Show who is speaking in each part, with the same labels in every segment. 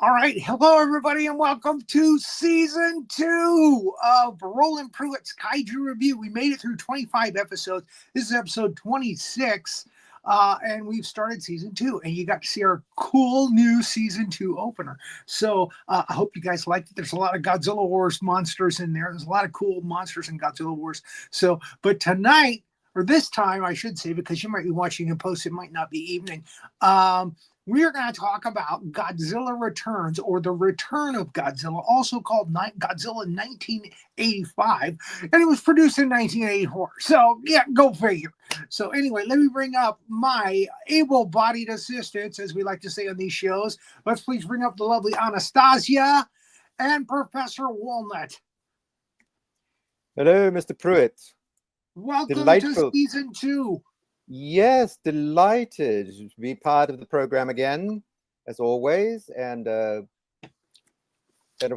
Speaker 1: All right. Hello, everybody, and welcome to season 2 of Roland Pruitt's Kaiju Review. We made it through 25 episodes. This is episode 26, and we've started season 2, and you got to see our cool new season 2 opener. So I hope you guys liked it. There's a lot of Godzilla Wars monsters in there. There's a lot of cool monsters in Godzilla Wars. So, but tonight, or this time, I should say, because you might be watching a post, it might not be evening. We're going to talk about Godzilla Returns, or The Return of Godzilla, also called Godzilla 1985, and it was produced in 1984. So, yeah, go figure. So, anyway, let me bring up my able-bodied assistants, as we like to say on these shows. Let's please bring up the lovely Anastasia and Professor Wallnut.
Speaker 2: Hello, Mr. Pruitt.
Speaker 1: Welcome
Speaker 2: Delightful.
Speaker 1: to season 2.
Speaker 2: Yes, delighted to be part of the program again, as always, and of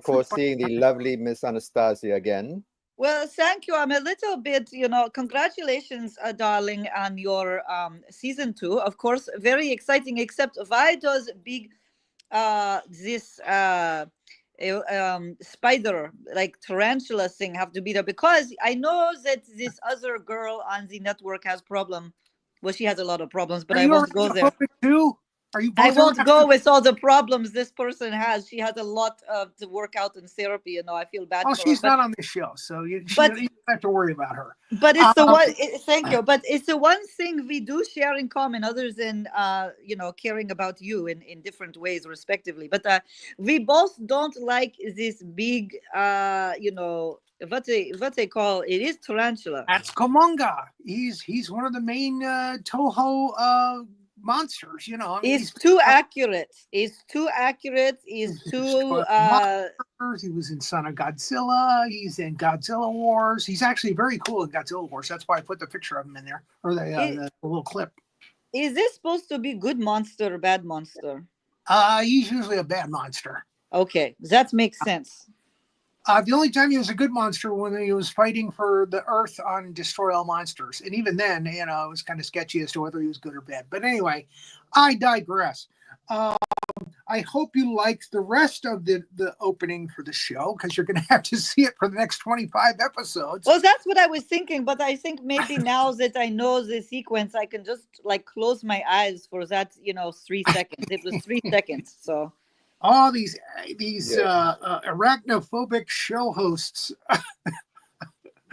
Speaker 2: course seeing the lovely Miss Anastasia again.
Speaker 3: Well, thank you. I'm a little bit, congratulations, darling, on your season 2. Of course, very exciting. Except why does big this spider like tarantula thing have to be there? Because I know that this other girl on the network has problem. Well, she has a lot of problems, but I won't go there.
Speaker 1: Too? Are you
Speaker 3: I won't go with all the problems this person has. She has a lot to work out in therapy. I feel bad for her.
Speaker 1: She's not on this show, so you don't have to worry about her.
Speaker 3: But it's the one. Thank you. But it's the one thing we do share in common, other than caring about you in different ways, respectively. But we both don't like this big, what they call it is tarantula.
Speaker 1: That's Komonga. He's one of the main Toho monsters.
Speaker 3: He's too accurate. He's too accurate. He's too.
Speaker 1: He was in Son of Godzilla. He's in Godzilla Wars. He's actually very cool in Godzilla Wars. That's why I put the picture of him in there, or the little clip.
Speaker 3: Is this supposed to be good monster or bad monster?
Speaker 1: He's usually a bad monster.
Speaker 3: Okay, that makes sense.
Speaker 1: The only time he was a good monster when he was fighting for the Earth on Destroy All Monsters. And even then, it was kind of sketchy as to whether he was good or bad. But anyway, I digress. I hope you liked the rest of the opening for the show, because you're going to have to see it for the next 25 episodes.
Speaker 3: Well, that's what I was thinking. But I think maybe now that I know the sequence, I can just close my eyes for that, 3 seconds. It was 3 seconds, so...
Speaker 1: All these arachnophobic show hosts.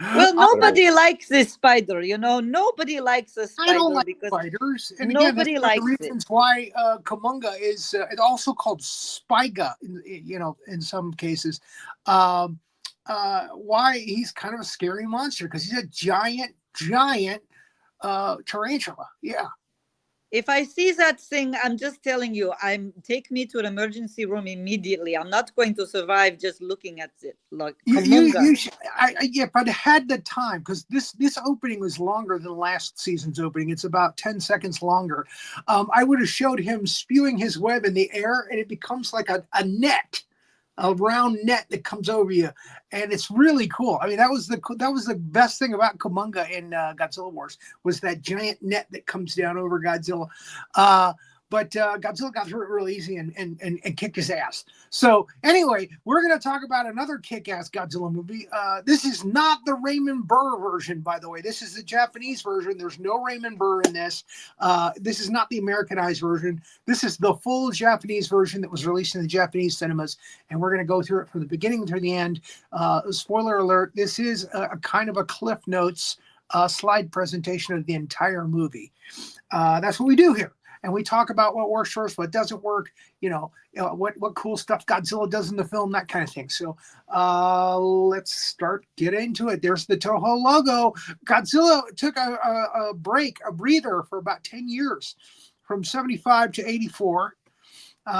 Speaker 3: Well, nobody likes this spider, Nobody likes a spider.
Speaker 1: I don't like spiders. And
Speaker 3: nobody
Speaker 1: again,
Speaker 3: likes
Speaker 1: the reasons why Komunga is also called Spiga, in some cases. Why he's kind of a scary monster, because he's a giant tarantula. Yeah.
Speaker 3: If I see that thing, I'm just telling you, take me to an emergency room immediately. I'm not going to survive just looking at it. Like
Speaker 1: if I'd had the time, because this opening was longer than last season's opening. It's about 10 seconds longer. I would have showed him spewing his web in the air, and it becomes like a net. A round net that comes over you, and it's really cool. I mean, that was the best thing about Komunga in Godzilla Wars, was that giant net that comes down over Godzilla. But Godzilla got through it real easy and kicked his ass. So anyway, we're going to talk about another kick-ass Godzilla movie. This is not the Raymond Burr version, by the way. This is the Japanese version. There's no Raymond Burr in this. This is not the Americanized version. This is the full Japanese version that was released in the Japanese cinemas, and we're going to go through it from the beginning to the end. Spoiler alert, this is a kind of a Cliff Notes slide presentation of the entire movie. That's what we do here. And we talk about what works for us, what doesn't work, what cool stuff Godzilla does in the film, that kind of thing. So let's get into it. There's the Toho logo. Godzilla took a breather for about 10 years, from 75 to 84,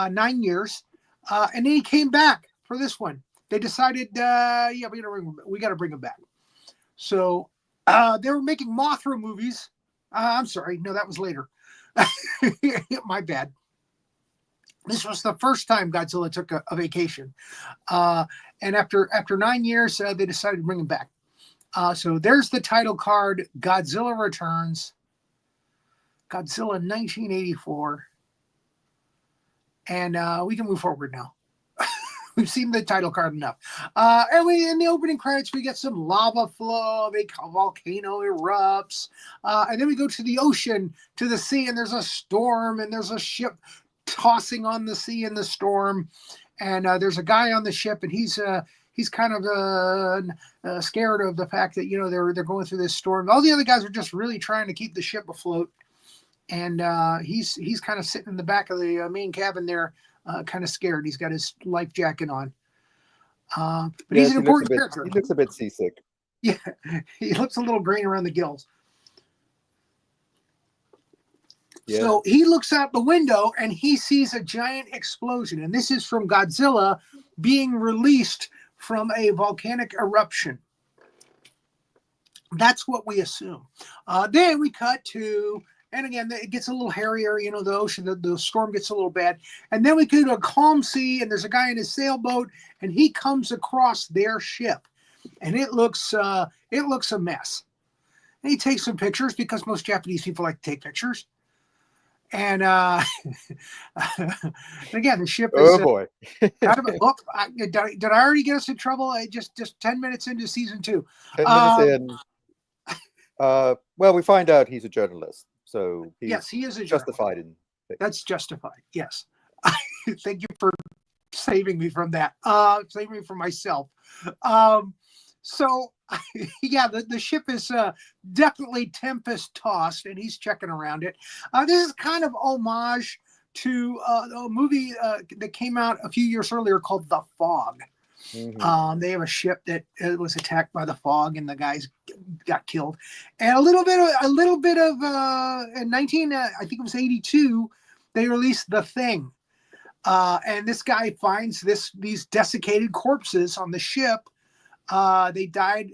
Speaker 1: 9 years. And then he came back for this one. They decided, we got to bring him back. So they were making Mothra movies. I'm sorry. No, that was later. My bad. This was the first time Godzilla took a vacation. And after 9 years, they decided to bring him back. So there's the title card, Godzilla Returns, Godzilla 1984. And we can move forward now. We've seen the title card enough. And we in the opening credits, we get some lava flow. A volcano erupts. And then we go to the ocean, to the sea, and there's a storm, and there's a ship tossing on the sea in the storm. And there's a guy on the ship, and he's kind of scared of the fact that, they're going through this storm. All the other guys are just really trying to keep the ship afloat. And he's kind of sitting in the back of the main cabin there, kind of scared. He's got his life jacket on. But he's an important character.
Speaker 2: He looks a bit seasick.
Speaker 1: Yeah, he looks a little green around the gills. Yeah. So he looks out the window and he sees a giant explosion. And this is from Godzilla being released from a volcanic eruption. That's what we assume. Then we cut to, and again, it gets a little hairier, the ocean, the storm gets a little bad. And then we go to a calm sea, and there's a guy in his sailboat, and he comes across their ship. And it looks a mess. And he takes some pictures because most Japanese people like to take pictures. And again, the ship is.
Speaker 2: Oh boy!
Speaker 1: Did I already get us in trouble? Just 10 minutes into season 2.
Speaker 2: 10 minutes in. Well, we find out he's a journalist, so
Speaker 1: yes, he is
Speaker 2: justified in.
Speaker 1: That's justified. Yes. Thank you for saving me from that. Saving me from myself. So, yeah, the ship is definitely tempest tossed, and he's checking around it. This is kind of homage to a movie that came out a few years earlier called The Fog. Mm-hmm. They have a ship that was attacked by the fog, and the guys got killed. And a little bit of in I think it was 82, they released The Thing. And this guy finds these desiccated corpses on the ship. They died.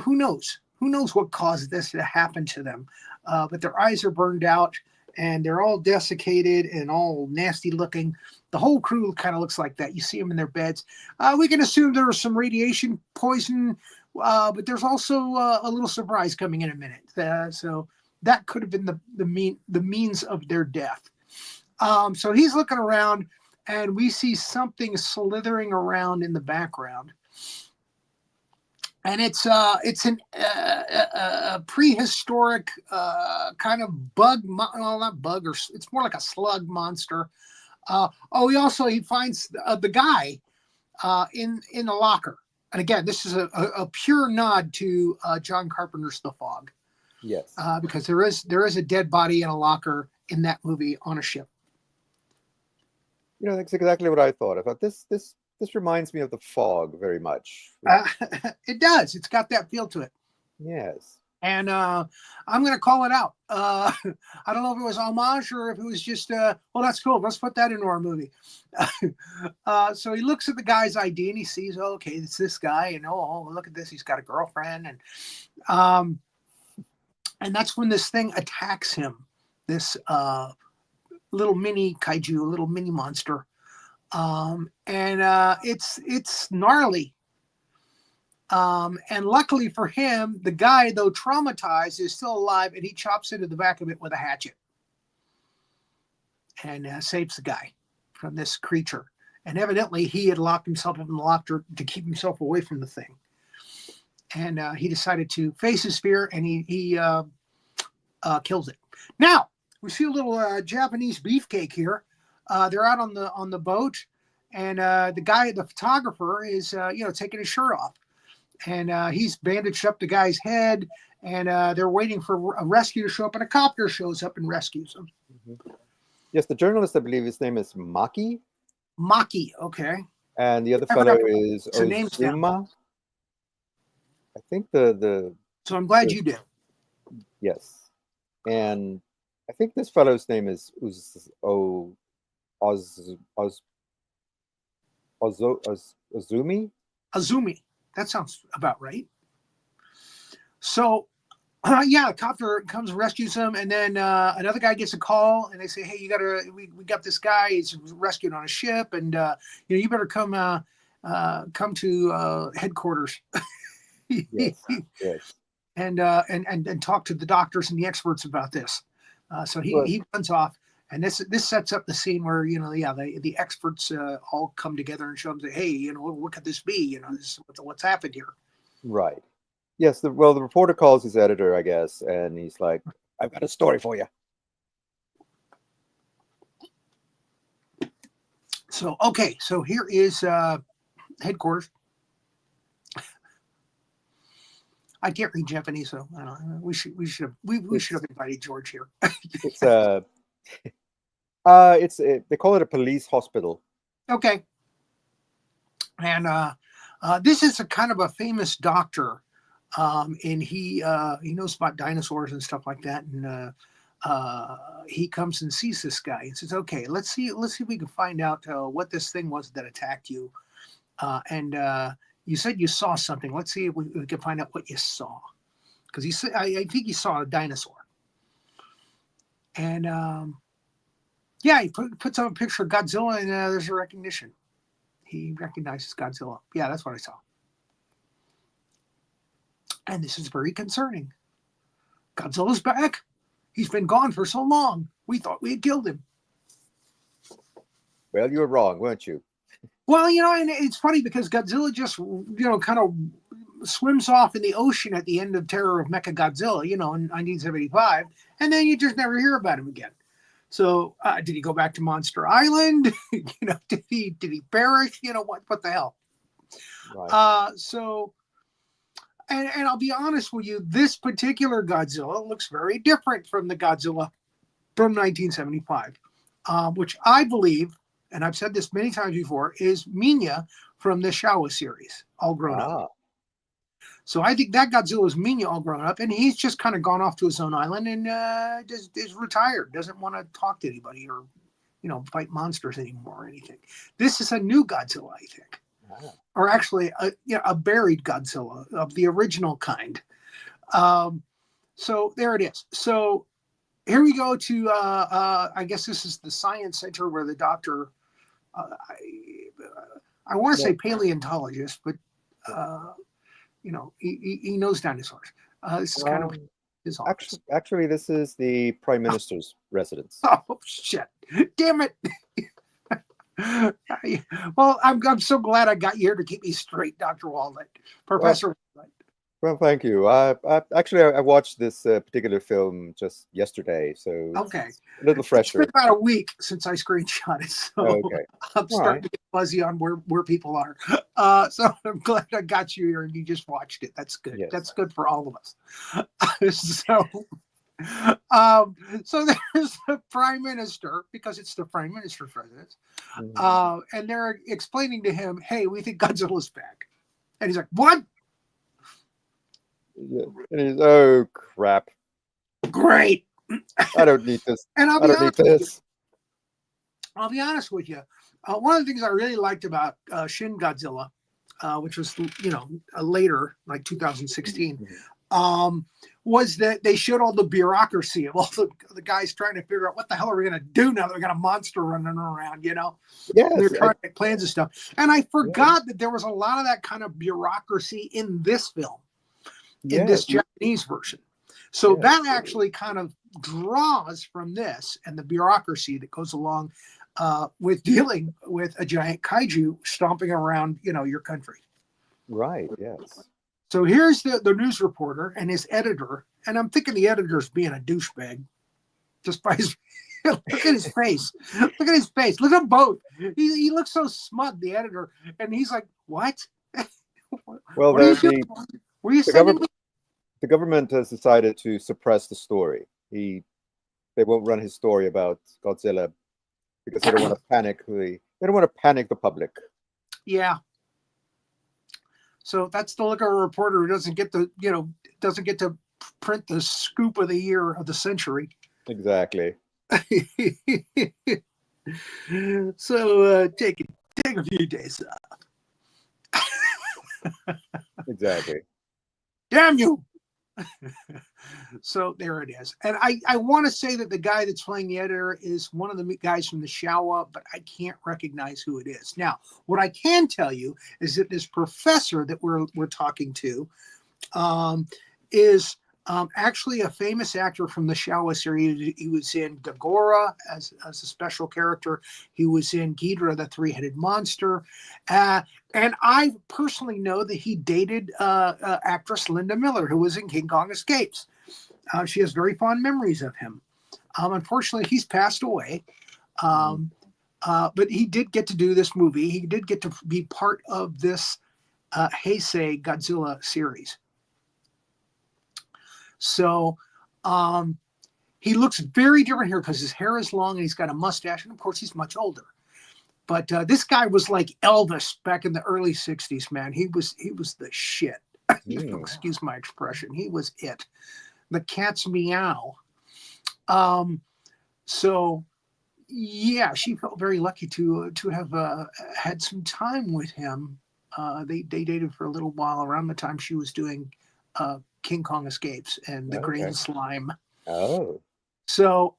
Speaker 1: Who knows? Who knows what caused this to happen to them? But their eyes are burned out, and they're all desiccated and all nasty looking. The whole crew kind of looks like that. You see them in their beds. We can assume there was some radiation poison, but there's also a little surprise coming in a minute. So that could have been the means of their death. So he's looking around, and we see something slithering around in the background. And it's a prehistoric kind of bug, well, not bug, or it's more like a slug monster. He finds the guy in the locker. And again, this is a pure nod to John Carpenter's The Fog.
Speaker 2: Yes.
Speaker 1: Because there is a dead body in a locker in that movie on a ship.
Speaker 2: That's exactly what I thought. I thought this reminds me of The Fog very much.
Speaker 1: It does. It's got that feel to it.
Speaker 2: Yes.
Speaker 1: And I'm going to call it out. I don't know if it was homage or if it was just, well, that's cool. Let's put that into our movie. So he looks at the guy's ID and he sees, okay, it's this guy. And look at this. He's got a girlfriend. And that's when this thing attacks him. This little mini kaiju, a little mini monster. And it's gnarly. And luckily for him, the guy, though traumatized, is still alive, and he chops into the back of it with a hatchet and saves the guy from this creature. And evidently, he had locked himself up in the locker to keep himself away from the thing. And he decided to face his fear, and he kills it. Now, we see a little Japanese beefcake here. They're out on the boat, and the photographer, is taking his shirt off. And he's bandaged up the guy's head, and they're waiting for a rescue to show up, and a copter shows up and rescues him.
Speaker 2: Mm-hmm. Yes, the journalist, I believe his name is Maki.
Speaker 1: Maki, okay.
Speaker 2: And the other fellow is Ozuma. I think the.
Speaker 1: So I'm glad you did.
Speaker 2: Yes, and I think this fellow's name is Azumi.
Speaker 1: Azumi. That sounds about right. So, a copter comes and rescues him, and then another guy gets a call, and they say, "Hey, we got this guy. He's rescued on a ship, and you better come to headquarters."
Speaker 2: Yes.
Speaker 1: And talk to the doctors and the experts about this. So he runs off, And this sets up the scene where, the experts all come together and show them, that, hey, what could this be? This is what's happened here.
Speaker 2: Right. Yes. The reporter calls his editor, I guess, and he's like, "I've got a story for you."
Speaker 1: So okay, so here is headquarters. I can't read Japanese, so I don't know. We should have invited George here.
Speaker 2: It's they call it a police hospital.
Speaker 1: Okay. And this is a kind of a famous doctor, and he knows about dinosaurs and stuff like that. And he comes and sees this guy and says, "Okay, let's see if we can find out what this thing was that attacked you." And you said you saw something. Let's see if we can find out what you saw, because he said I think he saw a dinosaur. And yeah, he puts up a picture of Godzilla, and there's a recognition. He recognizes Godzilla. Yeah, that's what I saw. And this is very concerning. Godzilla's back. He's been gone for so long. We thought we had killed him.
Speaker 2: Well, you were wrong, weren't you?
Speaker 1: Well, and it's funny because Godzilla just, kind of swims off in the ocean at the end of Terror of Mechagodzilla, in 1975, and then you just never hear about him again. So, did he go back to Monster Island? Did he perish? What the hell?
Speaker 2: Right.
Speaker 1: And I'll be honest with you, this particular Godzilla looks very different from the Godzilla from 1975, which I believe, and I've said this many times before, is Minya from the Showa series, all grown up. So I think that Godzilla is Minya all grown up, and he's just kind of gone off to his own island and is retired, doesn't want to talk to anybody or, fight monsters anymore or anything. This is a new Godzilla, I think. Wow. Or actually a buried Godzilla of the original kind. So there it is. So here we go to, I guess this is the science center where the doctor, I want to say paleontologist, but, he knows dinosaurs. This is kind of his office.
Speaker 2: Actually, this is the Prime Minister's residence.
Speaker 1: Oh, shit. Damn it. Well, I'm so glad I got you here to keep me straight, Dr. Wallnut. Professor Wallnut.
Speaker 2: Well, thank you. I watched this particular film just yesterday, so
Speaker 1: okay,
Speaker 2: it's a little fresher.
Speaker 1: It's been about a week since I screenshot it, so
Speaker 2: okay.
Speaker 1: I'm starting to get fuzzy on where people are. So I'm glad I got you here and you just watched it. That's good. Yes. That's good for all of us. So there's the Prime Minister, because it's the Prime Minister's residence, and they're explaining to him, "Hey, we think Godzilla's back," and he's like, "What?"
Speaker 2: Yeah. And he's, "Oh crap!
Speaker 1: Great!
Speaker 2: I don't need this.
Speaker 1: And
Speaker 2: I don't need this."
Speaker 1: I'll be honest with you. One of the things I really liked about Shin Godzilla, which was later, like 2016. Was that they showed all the bureaucracy of all the guys trying to figure out what the hell are we going to do now that we got a monster running around,
Speaker 2: Yes,
Speaker 1: they're trying to make plans and stuff. And I forgot that there was a lot of that kind of bureaucracy in this film, in this Japanese version. So that actually kind of draws from this and the bureaucracy that goes along with dealing with a giant kaiju stomping around, your country.
Speaker 2: Right, yes.
Speaker 1: So here's the news reporter and his editor, and I'm thinking the editor's being a douchebag, just by his look at his face. Look at his face. Look at them both. He looks so smug, the editor, and he's like, "What?
Speaker 2: Well,
Speaker 1: what were you sending me?"
Speaker 2: The government has decided to suppress the story. They won't run his story about Godzilla because they don't want to panic. They don't want to panic the public.
Speaker 1: Yeah. So that's the look of a reporter who doesn't get to print the scoop of the year of the century.
Speaker 2: Exactly.
Speaker 1: So take a few days off.
Speaker 2: Exactly.
Speaker 1: Damn you. So there it is. And I want to say that the guy that's playing the editor is one of the guys from the Showa, but I can't recognize who it is. Now, what I can tell you is that this professor that we're talking to is Actually a famous actor from the Showa series. He was in Dagora as a special character. He was in Ghidorah, the three-headed monster. And I personally know that he dated actress Linda Miller, who was in King Kong Escapes. She has very fond memories of him. Unfortunately, he's passed away. But he did get to do this movie. He did get to be part of this Heisei Godzilla series. So he looks very different here because his hair is long and he's got a mustache, and of course he's much older. But this guy was like Elvis back in the early 60s, man. He was the shit. Excuse my expression. He was it. The cat's meow. So yeah, she felt very lucky to have had some time with him. They dated for a little while around the time she was doing King Kong Escapes and the Green Slime.
Speaker 2: Oh.
Speaker 1: So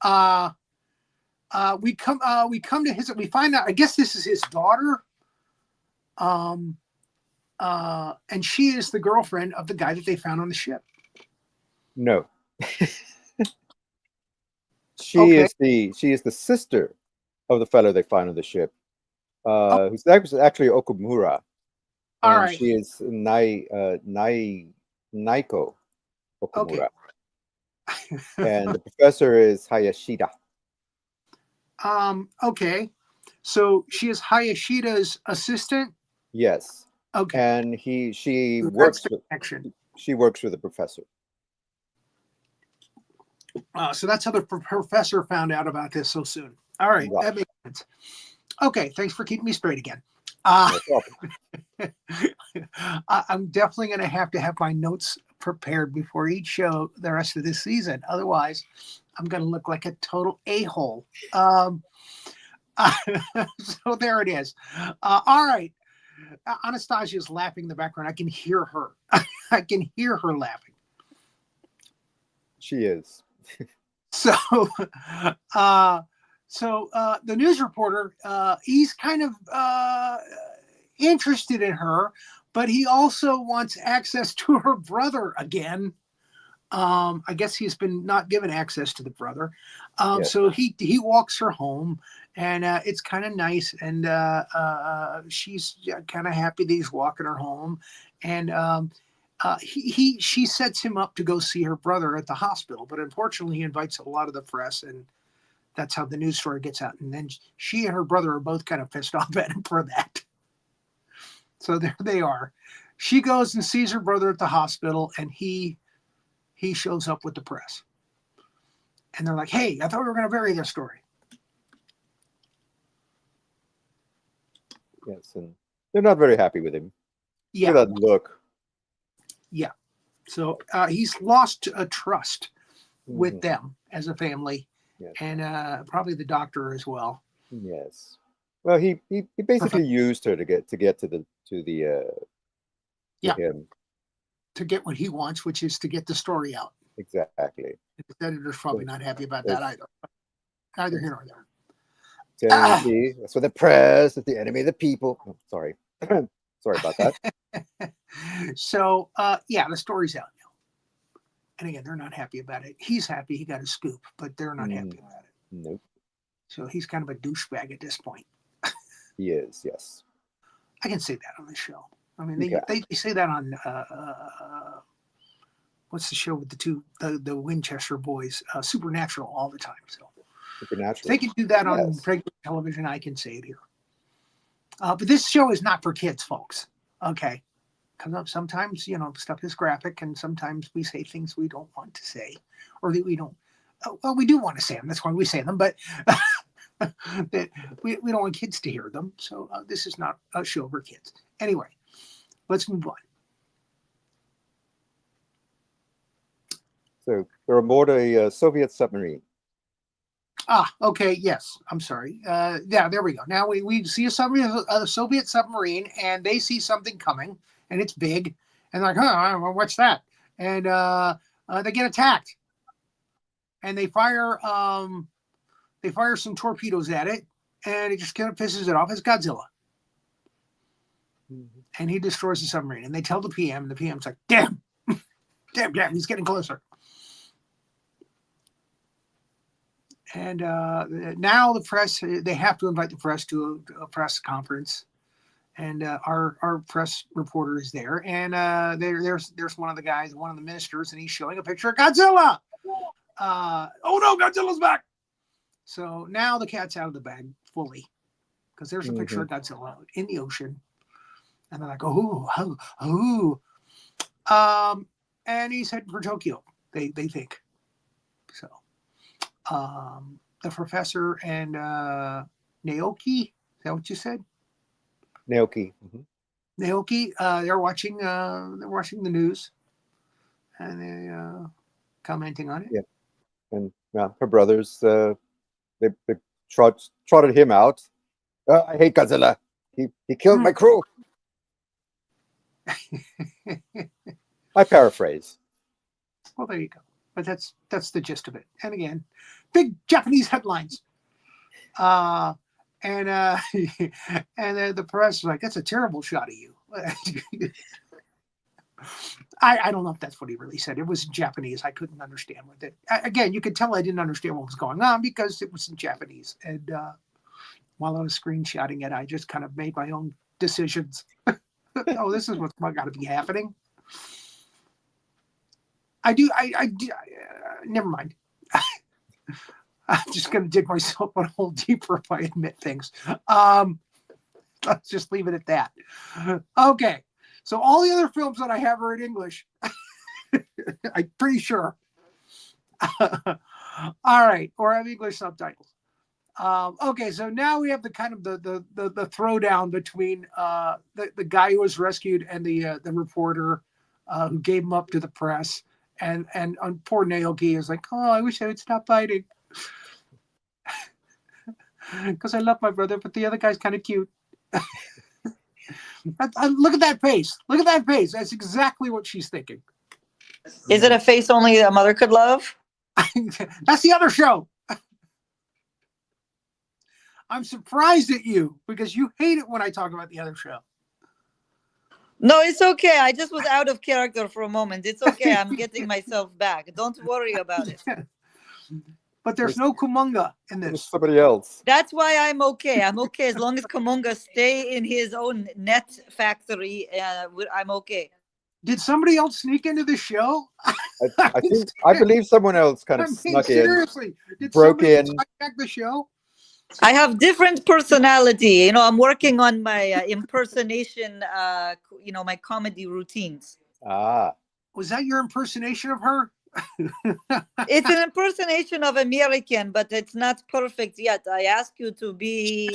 Speaker 1: we come to his. We find out. I guess this is his daughter. And she is the girlfriend of the guy that they found on the ship.
Speaker 2: No. She is the sister of the fellow they find on the ship. Who's actually Okumura.
Speaker 1: All right.
Speaker 2: She is Naiko Okumura. And the professor is Hayashida.
Speaker 1: Okay. So she is Hayashida's assistant?
Speaker 2: Yes.
Speaker 1: Okay.
Speaker 2: And she works with the professor.
Speaker 1: So that's how the professor found out about this so soon. All right. That makes sense. Okay. Thanks for keeping me straight again.
Speaker 2: No problem.
Speaker 1: I'm definitely going to have my notes prepared before each show the rest of this season. Otherwise, I'm going to look like a total a-hole. So there it is. All right. Anastasia is laughing in the background. I can hear her. I can hear her laughing.
Speaker 2: She is.
Speaker 1: So the news reporter, he's kind of interested in her, but he also wants access to her brother again. I guess he's been not given access to the brother. So he walks her home, and it's kind of nice, and she's kind of happy that he's walking her home, and she sets him up to go see her brother at the hospital, but unfortunately he invites a lot of the press, and that's how the news story gets out. And then she and her brother are both kind of pissed off at him for that. So there they are. She goes and sees her brother at the hospital, and he shows up with the press. And they're like, hey, I thought we were going to bury this story.
Speaker 2: Yes, and they're not very happy with him.
Speaker 1: Yeah.
Speaker 2: Look at that look.
Speaker 1: Yeah. So he's lost trust with them as a family, and probably the doctor as well.
Speaker 2: Yes. Well, he basically used her to get to him.
Speaker 1: To get what he wants, which is to get the story out.
Speaker 2: Exactly.
Speaker 1: The editor's probably not happy about that either. Neither here nor there.
Speaker 2: That's for the press, it's the enemy of the people. Oh, sorry. Sorry about that.
Speaker 1: So, the story's out now. And again, they're not happy about it. He's happy he got a scoop, but they're not happy about it.
Speaker 2: Nope.
Speaker 1: So he's kind of a douchebag at this point.
Speaker 2: He is, yes.
Speaker 1: I can say that on the show. I mean, they say that on what's the show with the Winchester boys, Supernatural, all the time. So
Speaker 2: Supernatural.
Speaker 1: If they can do that on regular television, I can say it here. But this show is not for kids, folks. Okay, because sometimes stuff is graphic, and sometimes we say things we don't want to say, or that we don't. Well, we do want to say them. That's why we say them, but. That we don't want kids to hear them. So this is not a show for kids. Anyway, let's move on.
Speaker 2: So they're aboard a Soviet submarine.
Speaker 1: Okay. Yes. I'm sorry. There we go. Now we see a Soviet submarine, and they see something coming, and it's big, and they're like, what's that? And they get attacked, and they fire some torpedoes at it, and it just kind of pisses it off. It's Godzilla. And he destroys the submarine. And they tell the PM, and the PM's like, damn, he's getting closer. And now the press, they have to invite the press to a press conference. And our press reporter is there. And there's one of the guys, one of the ministers, and he's showing a picture of Godzilla. Oh no, Godzilla's back. So now the cat's out of the bag fully. Because there's a picture of Godzilla in the ocean. And they're like, oh. And he's heading for Tokyo, they think. So the professor and Naoki, is that what you said?
Speaker 2: Naoki.
Speaker 1: Naoki, they're watching the news, and they commenting on it.
Speaker 2: Yeah, and her brothers, they trotted him out. I hate Godzilla. He killed my crew. I paraphrase.
Speaker 1: Well, there you go. But that's the gist of it. And again, big Japanese headlines. And the press is like, that's a terrible shot of you. I don't know if that's what he really said. It was in Japanese. I couldn't understand with it. Again, you could tell I didn't understand what was going on because it was in Japanese. And while I was screenshotting it, I just kind of made my own decisions. Oh, this is what's got to be happening. I do. Never mind. I'm just going to dig myself a hole deeper if I admit things. Let's just leave it at that. Okay. So all the other films that I have are in English. I'm pretty sure. All right. Or have English subtitles. Okay. So now we have the kind of the throwdown between the guy who was rescued and the reporter who gave him up to the press. And poor Naoki is like, oh, I wish I would stop fighting. Because I love my brother, but the other guy's kind of cute. Look at that face. Look at that face. That's exactly what she's thinking.
Speaker 3: Is it a face only a mother could love?
Speaker 1: That's the other show. I'm surprised at you because you hate it when I talk about the other show.
Speaker 3: No, it's okay. I just was out of character for a moment. It's okay. I'm getting myself back. Don't worry about it.
Speaker 1: But there's no Kumonga in this.
Speaker 2: There's somebody else.
Speaker 3: That's why I'm okay. I'm okay as long as Kumonga stay in his own net factory. I'm okay.
Speaker 1: Did somebody else sneak into the show?
Speaker 2: I believe someone else kind of snuck
Speaker 1: seriously,
Speaker 2: in, broke in.
Speaker 1: Hijack the show?
Speaker 3: I have different personality. You know, I'm working on my impersonation. My comedy routines.
Speaker 1: Was that your impersonation of her?
Speaker 3: It's an impersonation of American, but it's not perfect yet. I ask you to be,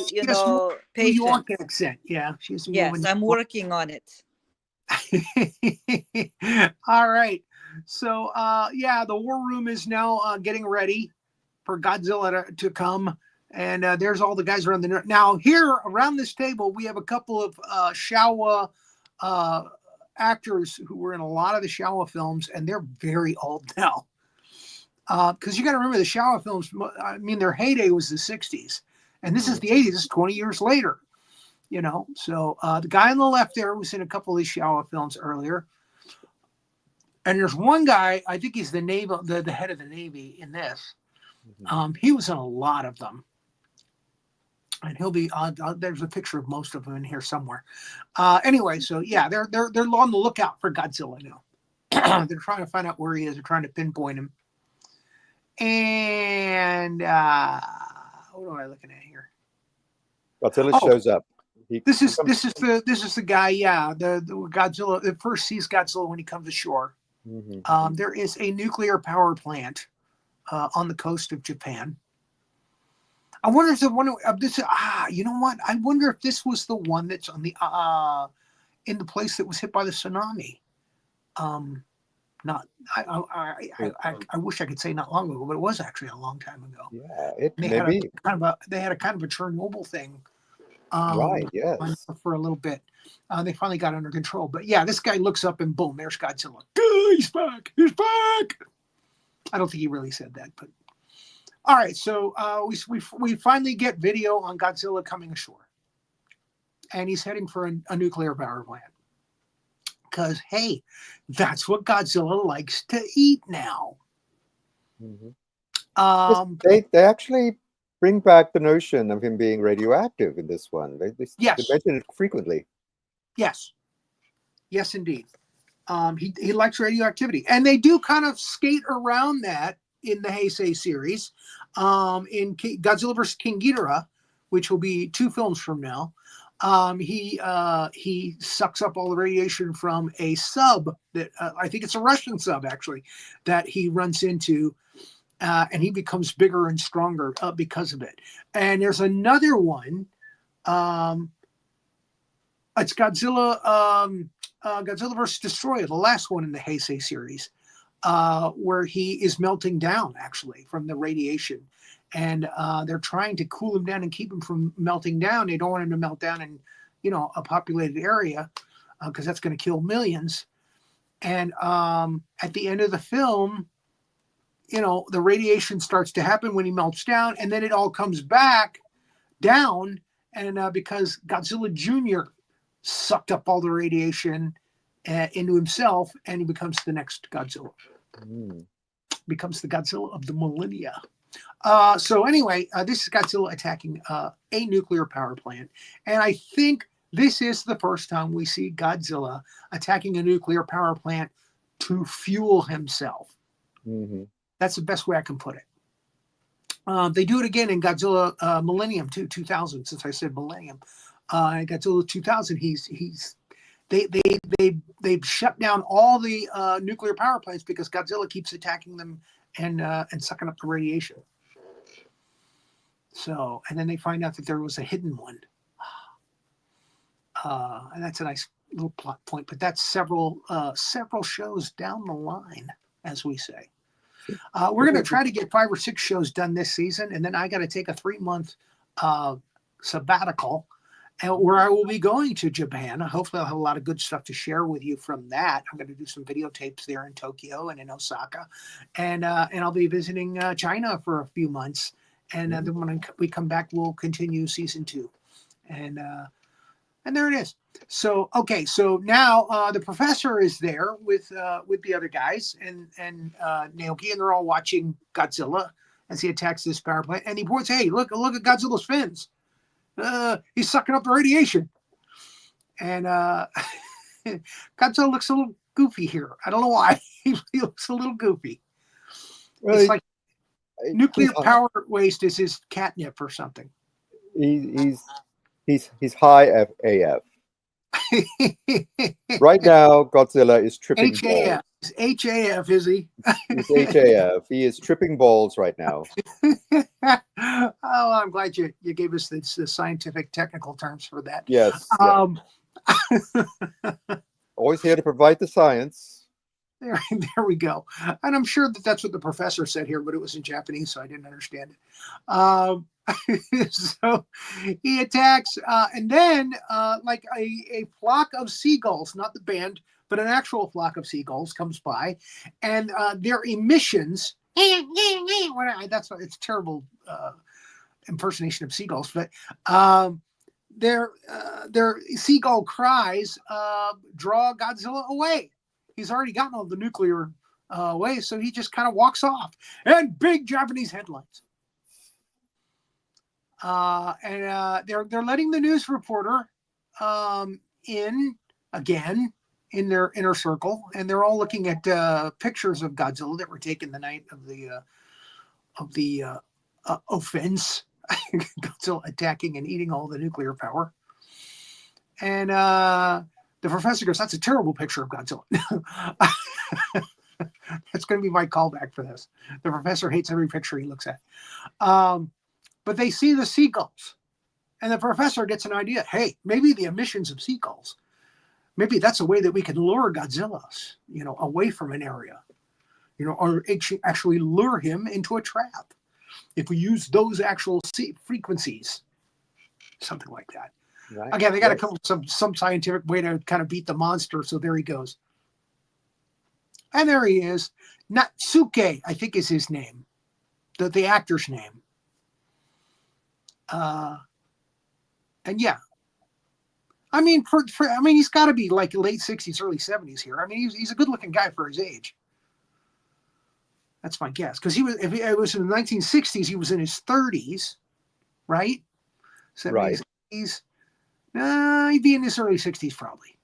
Speaker 3: patient.
Speaker 1: New York accent. Yeah, she's.
Speaker 3: Yes, I'm working on it.
Speaker 1: All right. So, the war room is now getting ready for Godzilla to come. And there's all the guys around the... Now, here around this table, we have a couple of Showa actors who were in a lot of the Showa films, and they're very old now. Because you got to remember, the Showa films, their heyday was the 60s. And this is the 80s. This is 20 years later. So the guy on the left there was in a couple of these Showa films earlier. And there's one guy, I think he's the head of the Navy in this. He was in a lot of them. And he'll be there's a picture of most of them in here somewhere. Anyway, so yeah, they're on the lookout for Godzilla now. They're trying to find out where he is. They're trying to pinpoint him. And what am I looking at here?
Speaker 2: Godzilla shows up.
Speaker 1: This is the guy. Yeah, the Godzilla. The first sees Godzilla when he comes ashore. There is a nuclear power plant on the coast of Japan. I wonder if this. You know what? I wonder if this was the one that's on the in the place that was hit by the tsunami. Not. I wish I could say not long ago, but it was actually a long time ago.
Speaker 2: Yeah,
Speaker 1: they had a kind of a Chernobyl thing.
Speaker 2: Right. Yes.
Speaker 1: For a little bit, they finally got under control. But yeah, this guy looks up and boom, there's Godzilla. He's back. He's back. I don't think he really said that, but. All right, so we finally get video on Godzilla coming ashore, and he's heading for a nuclear power plant. Because hey, that's what Godzilla likes to eat now.
Speaker 2: They actually bring back the notion of him being radioactive in this one. They
Speaker 1: Yes.
Speaker 2: mention it frequently.
Speaker 1: Yes. Yes, indeed. He likes radioactivity, and they do kind of skate around that in the Heisei series. In Godzilla vs. King Ghidorah, which will be 2 films from now, he sucks up all the radiation from a sub that I think it's a Russian sub actually that he runs into, and he becomes bigger and stronger because of it. And there's another one. It's Godzilla. Godzilla vs. Destroyer, the last one in the Heisei series, where he is melting down actually from the radiation, and they're trying to cool him down and keep him from melting down. They don't want him to melt down in, a populated area, because that's going to kill millions. And at the end of the film, the radiation starts to happen when he melts down, and then it all comes back down, and because Godzilla Jr. sucked up all the radiation into himself, and he becomes the next Godzilla. Becomes the Godzilla of the millennia. So anyway, this is Godzilla attacking a nuclear power plant. And I think this is the first time we see Godzilla attacking a nuclear power plant to fuel himself. That's the best way I can put it. They do it again in Godzilla Millennium 2000, since I said Millennium. Godzilla 2000, they've shut down all the nuclear power plants because Godzilla keeps attacking them and sucking up the radiation. So, and then they find out that there was a hidden one, and that's a nice little plot point. But that's several shows down the line, as we say. We're going to try to get 5 or 6 shows done this season, and then I got to take a 3-month sabbatical, where I will be going to Japan. Hopefully I'll have a lot of good stuff to share with you from that. I'm going to do some videotapes there in Tokyo and in Osaka. And I'll be visiting China for a few months. And then when we come back, we'll continue season 2. And there it is. So, okay. So now the professor is there with the other guys and Naoki, and they're all watching Godzilla as he attacks this power plant. And he points, hey, look at Godzilla's fins. He's sucking up the radiation, and Godzilla looks a little goofy here. I don't know why. He looks a little goofy. Well, it's like nuclear power waste is his catnip or something.
Speaker 2: He's high AF. Right now, Godzilla is tripping balls.
Speaker 1: HAF, is he?
Speaker 2: He's HAF. He is tripping balls right now.
Speaker 1: Oh, I'm glad you gave us the scientific technical terms for that.
Speaker 2: Yes. Always here to provide the science.
Speaker 1: There we go. And I'm sure that's what the professor said here, but it was in Japanese, so I didn't understand it. So he attacks, and then like a flock of seagulls, not the band, but an actual flock of seagulls comes by, and their emissions. It's a terrible impersonation of seagulls, but their seagull cries draw Godzilla away. He's already gotten all the nuclear waste, so he just kind of walks off. And big Japanese headlines. And they're letting the news reporter in again in their inner circle, and they're all looking at pictures of Godzilla that were taken the night of the offense. Godzilla attacking and eating all the nuclear power. And the professor goes, "That's a terrible picture of Godzilla." That's going to be my callback for this. The professor hates every picture he looks at. But they see the seagulls, and the professor gets an idea. Hey, maybe the emissions of seagulls, maybe that's a way that we can lure Godzilla, away from an area, or actually lure him into a trap. If we use those actual frequencies, something like that. Right. Again, they got to come up with some scientific way to kind of beat the monster. So there he goes. And there he is. Natsuke, I think is his name. The actor's name. And yeah. I mean, he's got to be like late 60s, early 70s here. I mean, he's a good-looking guy for his age. That's my guess. Because if it was in the 1960s, he was in his 30s, right? 70s,
Speaker 2: Right.
Speaker 1: 80s. He'd be in his early 60s probably.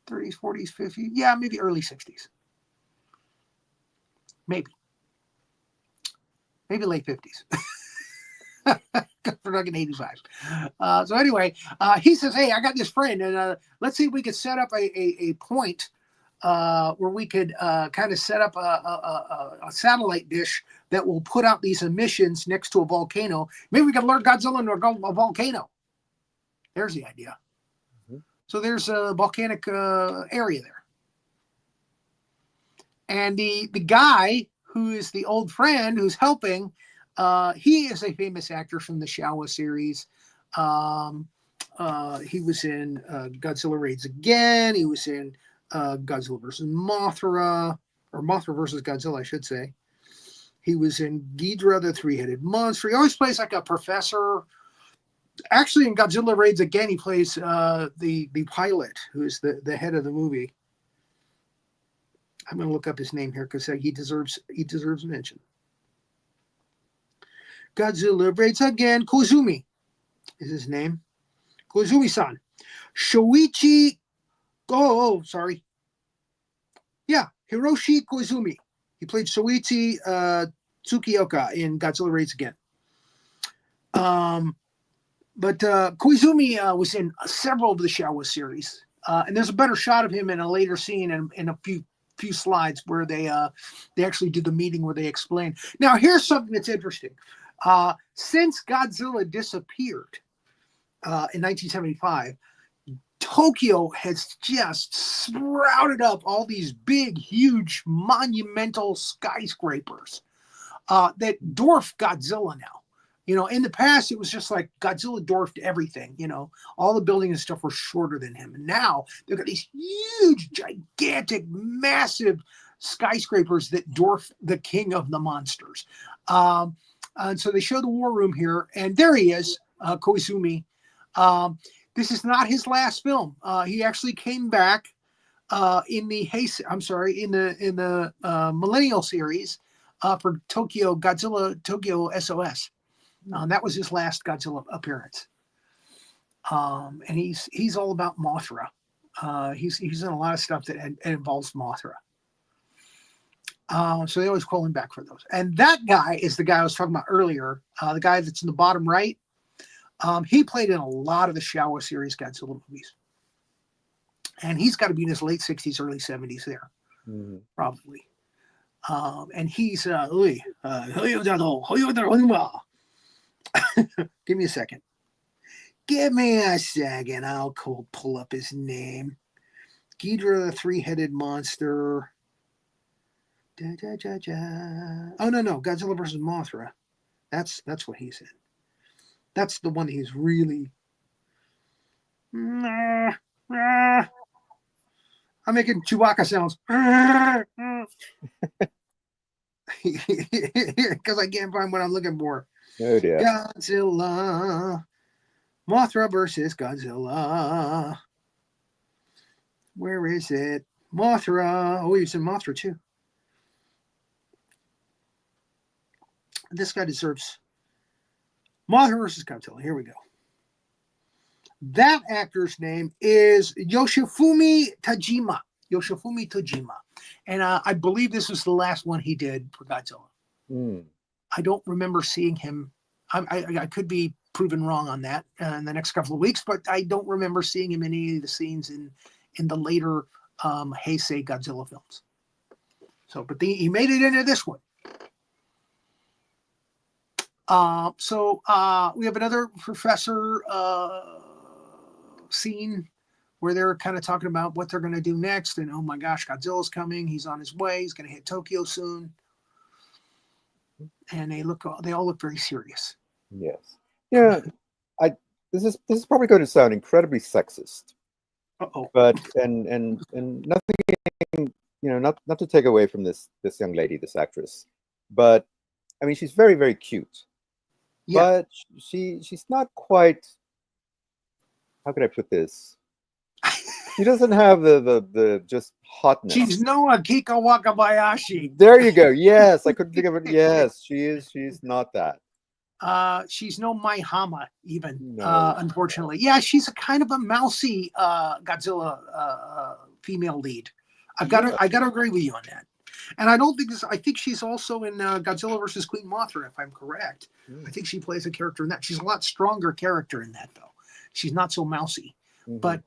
Speaker 1: 30s, 40s, 50s. Yeah, maybe early 60s. Maybe late 50s. For like an 85. So anyway, he says, hey, I got this friend, and let's see if we could set up a point where we could kind of set up a satellite dish that will put out these emissions next to a volcano. Maybe we could alert Godzilla into a volcano. There's the idea. Mm-hmm. So there's a volcanic area there. And the guy who is the old friend who's helping, he is a famous actor from the Showa series. He was in Godzilla Raids Again. He was in Godzilla versus Mothra, or Mothra versus Godzilla, I should say. He was in Ghidorah, the three-headed monster. He always plays like a professor. Actually, in Godzilla Raids Again, he plays the pilot, who is the head of the movie. I'm going to look up his name here because he deserves mention. Godzilla Raids Again. Koizumi is his name. Koizumi-san. Shoichi. Sorry. Yeah, Hiroshi Koizumi. He played Shoichi Tsukioka in Godzilla Raids Again. But Koizumi was in several of the Showa series. And there's a better shot of him in a later scene and in a few slides where they actually do the meeting where they explain. Now, here's something that's interesting. Since Godzilla disappeared in 1975, Tokyo has just sprouted up all these big, huge, monumental skyscrapers that dwarf Godzilla now. You know, in the past, it was just like Godzilla dwarfed everything. You know, all the buildings and stuff were shorter than him. And now they've got these huge, gigantic, massive skyscrapers that dwarf the king of the monsters. And so they show the war room here, and there he is, Koizumi. This is not his last film. He actually came back in the Millennial series for Godzilla Tokyo SOS. That was his last Godzilla appearance. And he's all about Mothra. He's in a lot of stuff that involves Mothra. So they always call him back for those. And that guy is the guy I was talking about earlier, the guy that's in the bottom right. He played in a lot of the Showa series Godzilla movies. And he's got to be in his late 60s, early 70s there, probably. And he's, give me a second. I'll pull up his name. Ghidorah, the three-headed monster. Oh, no. Godzilla versus Mothra. That's what he's in. That's the one that he's really. I'm making Chewbacca sounds. Because I can't find what I'm looking for.
Speaker 2: Oh dear.
Speaker 1: Godzilla. Mothra versus Godzilla. Where is it? Mothra. Oh, he's in Mothra too. This guy deserves Mothra versus Godzilla. Here we go. That actor's name is Yoshifumi Tajima. And I believe this was the last one he did for Godzilla. I don't remember seeing him. I could be proven wrong on that in the next couple of weeks, but I don't remember seeing him in any of the scenes in the later Heisei Godzilla films. So, but he made it into this one. So we have another professor scene where they're kind of talking about what they're going to do next. And oh my gosh, Godzilla's coming. He's on his way. He's going to hit Tokyo soon. And they all look very serious.
Speaker 2: Yes. Yeah. This is probably going to sound incredibly sexist.
Speaker 1: Uh-oh.
Speaker 2: But and nothing, not to take away from this young lady, this actress, but I mean, she's very, very cute. Yeah. But she's not quite, how could I put this? She doesn't have the just hotness.
Speaker 1: She's no Akiko Wakabayashi.
Speaker 2: There you go. Yes, I couldn't think of it. Yes, she's not that.
Speaker 1: She's no Mai Hama even.
Speaker 2: No.
Speaker 1: Unfortunately, yeah, she's a kind of a mousy Godzilla female lead. I gotta agree with you on that. And I don't think this. I think she's also in Godzilla versus Queen Mothra, if I'm correct. I think she plays a character in that. She's a lot stronger character in that, though. She's not so mousy. But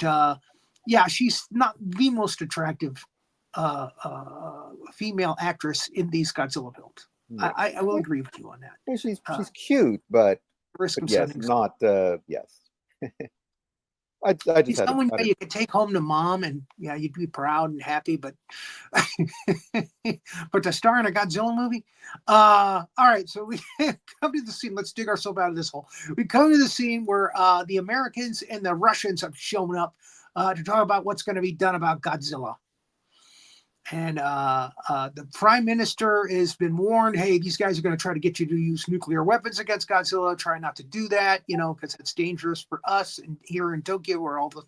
Speaker 1: yeah, she's not the most attractive female actress in these Godzilla films. I will agree with you on that.
Speaker 2: Well, she's cute, but yes, not yes. I just
Speaker 1: she's someone you could take home to mom, and yeah, you'd be proud and happy. But but to star in a Godzilla movie, all right. So we come to the scene. Let's dig ourselves out of this hole. We come to the scene where the Americans and the Russians have shown up to talk about what's going to be done about Godzilla. And the prime minister has been warned, hey, these guys are going to try to get you to use nuclear weapons against Godzilla. Try not to do that, you know, because it's dangerous for us and here in Tokyo where all the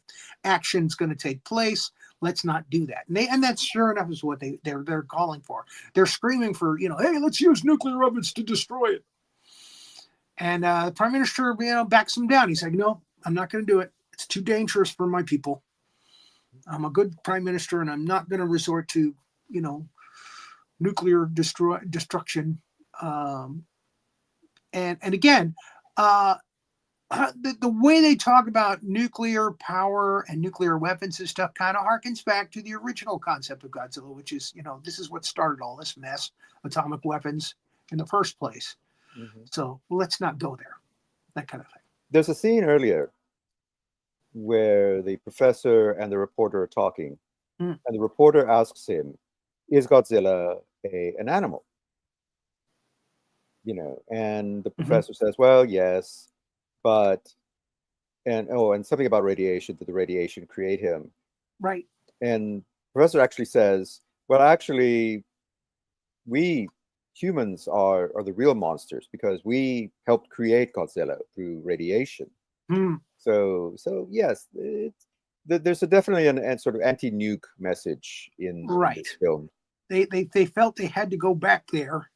Speaker 1: action's going to take place. Let's not do that. And that's sure enough is what they're calling for. They're screaming for, you know, hey, let's use nuclear weapons to destroy it. And the prime minister, you know, backs them down. He's like, no, I'm not going to do it. It's too dangerous for my people. I'm a good prime minister, and I'm not going to resort to, you know, nuclear destruction. And again, the way they talk about nuclear power and nuclear weapons and stuff kind of harkens back to the original concept of Godzilla, which is, you know, this is what started all this mess, atomic weapons in the first place. So let's not go there. That kind of thing.
Speaker 2: There's a scene earlier where the professor and the reporter are talking, and the reporter asks him, is Godzilla an animal? You know, and the professor says, well, yes, but, and something about radiation, did the radiation create him?
Speaker 1: Right.
Speaker 2: And the professor actually says, well, actually, we humans are the real monsters because we helped create Godzilla through radiation. So yes, there's definitely a sort of anti-nuke message in this film.
Speaker 1: They felt they had to go back there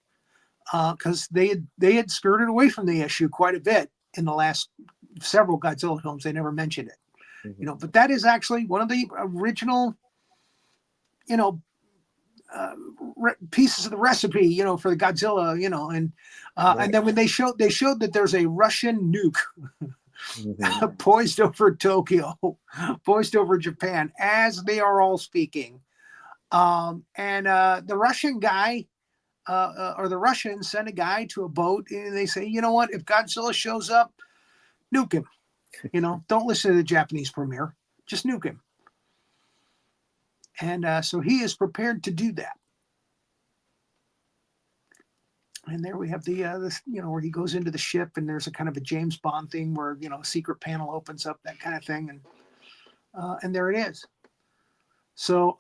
Speaker 1: because they had skirted away from the issue quite a bit in the last several Godzilla films. They never mentioned it, you know. But that is actually one of the original, you know, pieces of the recipe, you know, for the Godzilla, you know, and then when they showed that there's a Russian nuke. Poised over Tokyo, poised over Japan, as they are all speaking. And the Russian guy, or the Russians send a guy to a boat, and they say, you know what, if Godzilla shows up, nuke him. You know, don't listen to the Japanese premier, just nuke him. And so he is prepared to do that. And there we have this, you know, where he goes into the ship, and there's a kind of a James Bond thing where, you know, a secret panel opens up, that kind of thing, and there it is. So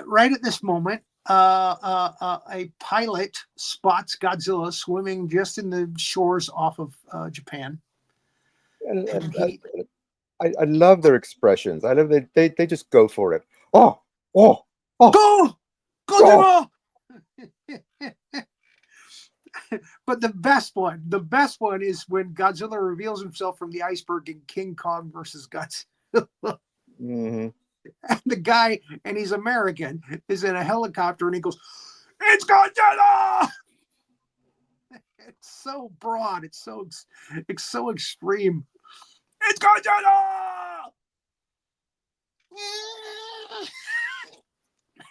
Speaker 1: right at this moment, a pilot spots Godzilla swimming just in the shores off of Japan.
Speaker 2: I love their expressions. I love they just go for it. Oh,
Speaker 1: Godzilla! But the best one is when Godzilla reveals himself from the iceberg in King Kong versus Godzilla. And the guy, and he's American, is in a helicopter, and he goes, "It's Godzilla!" It's so broad. It's so extreme. It's Godzilla!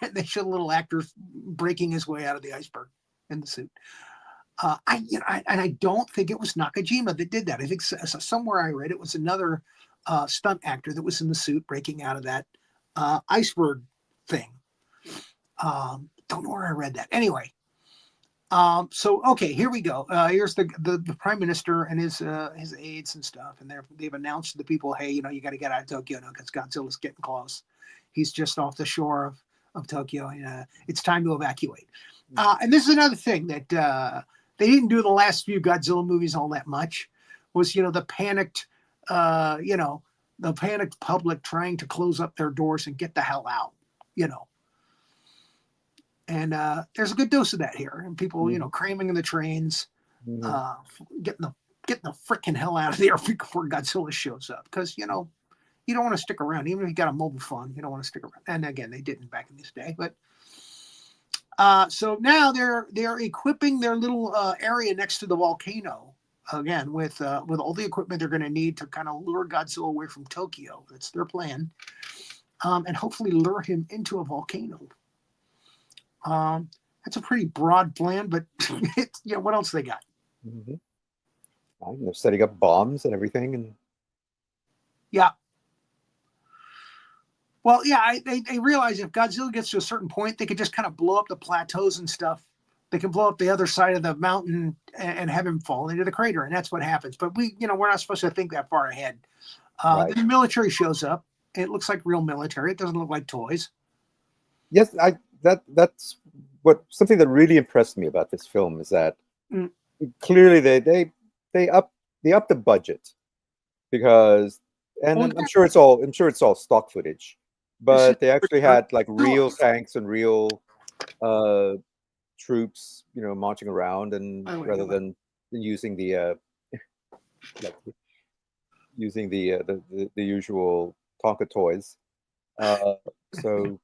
Speaker 1: And they show a little actor breaking his way out of the iceberg in the suit. I don't think it was Nakajima that did that. I think somewhere I read it was another stunt actor that was in the suit breaking out of that iceberg thing. Don't know where I read that. Anyway, so okay, here we go. Here's the prime minister and his aides and stuff, and they've announced to the people, hey, you know, you got to get out of Tokyo now because Godzilla's getting close. He's just off the shore of Tokyo, and it's time to evacuate. And this is another thing that they didn't do in the last few Godzilla movies all that much, was, you know, the panicked, you know, the panicked public trying to close up their doors and get the hell out, you know. And there's a good dose of that here, and people, you know, cramming in the trains, getting the freaking hell out of there before Godzilla shows up, because you know you don't want to stick around, even if you got a mobile phone, you don't want to stick around. And again, they didn't back in this day, but so now they're equipping their little area next to the volcano again with all the equipment they're going to need to kind of lure Godzilla away from Tokyo. That's their plan, and hopefully lure him into a volcano. That's a pretty broad plan, but it's, you know, what else they got?
Speaker 2: They're setting up bombs and everything, and
Speaker 1: yeah. Well, yeah, they realize if Godzilla gets to a certain point, they could just kind of blow up the plateaus and stuff. They can blow up the other side of the mountain and have him fall into the crater, and that's what happens. But we're not supposed to think that far ahead. Right. The military shows up. It looks like real military. It doesn't look like toys.
Speaker 2: Yes, that's something that really impressed me about this film is that clearly they up the budget, because I'm sure it's all stock footage, but they actually had like real tanks and real troops, you know, marching around, and rather than using the usual Tonka toys. So.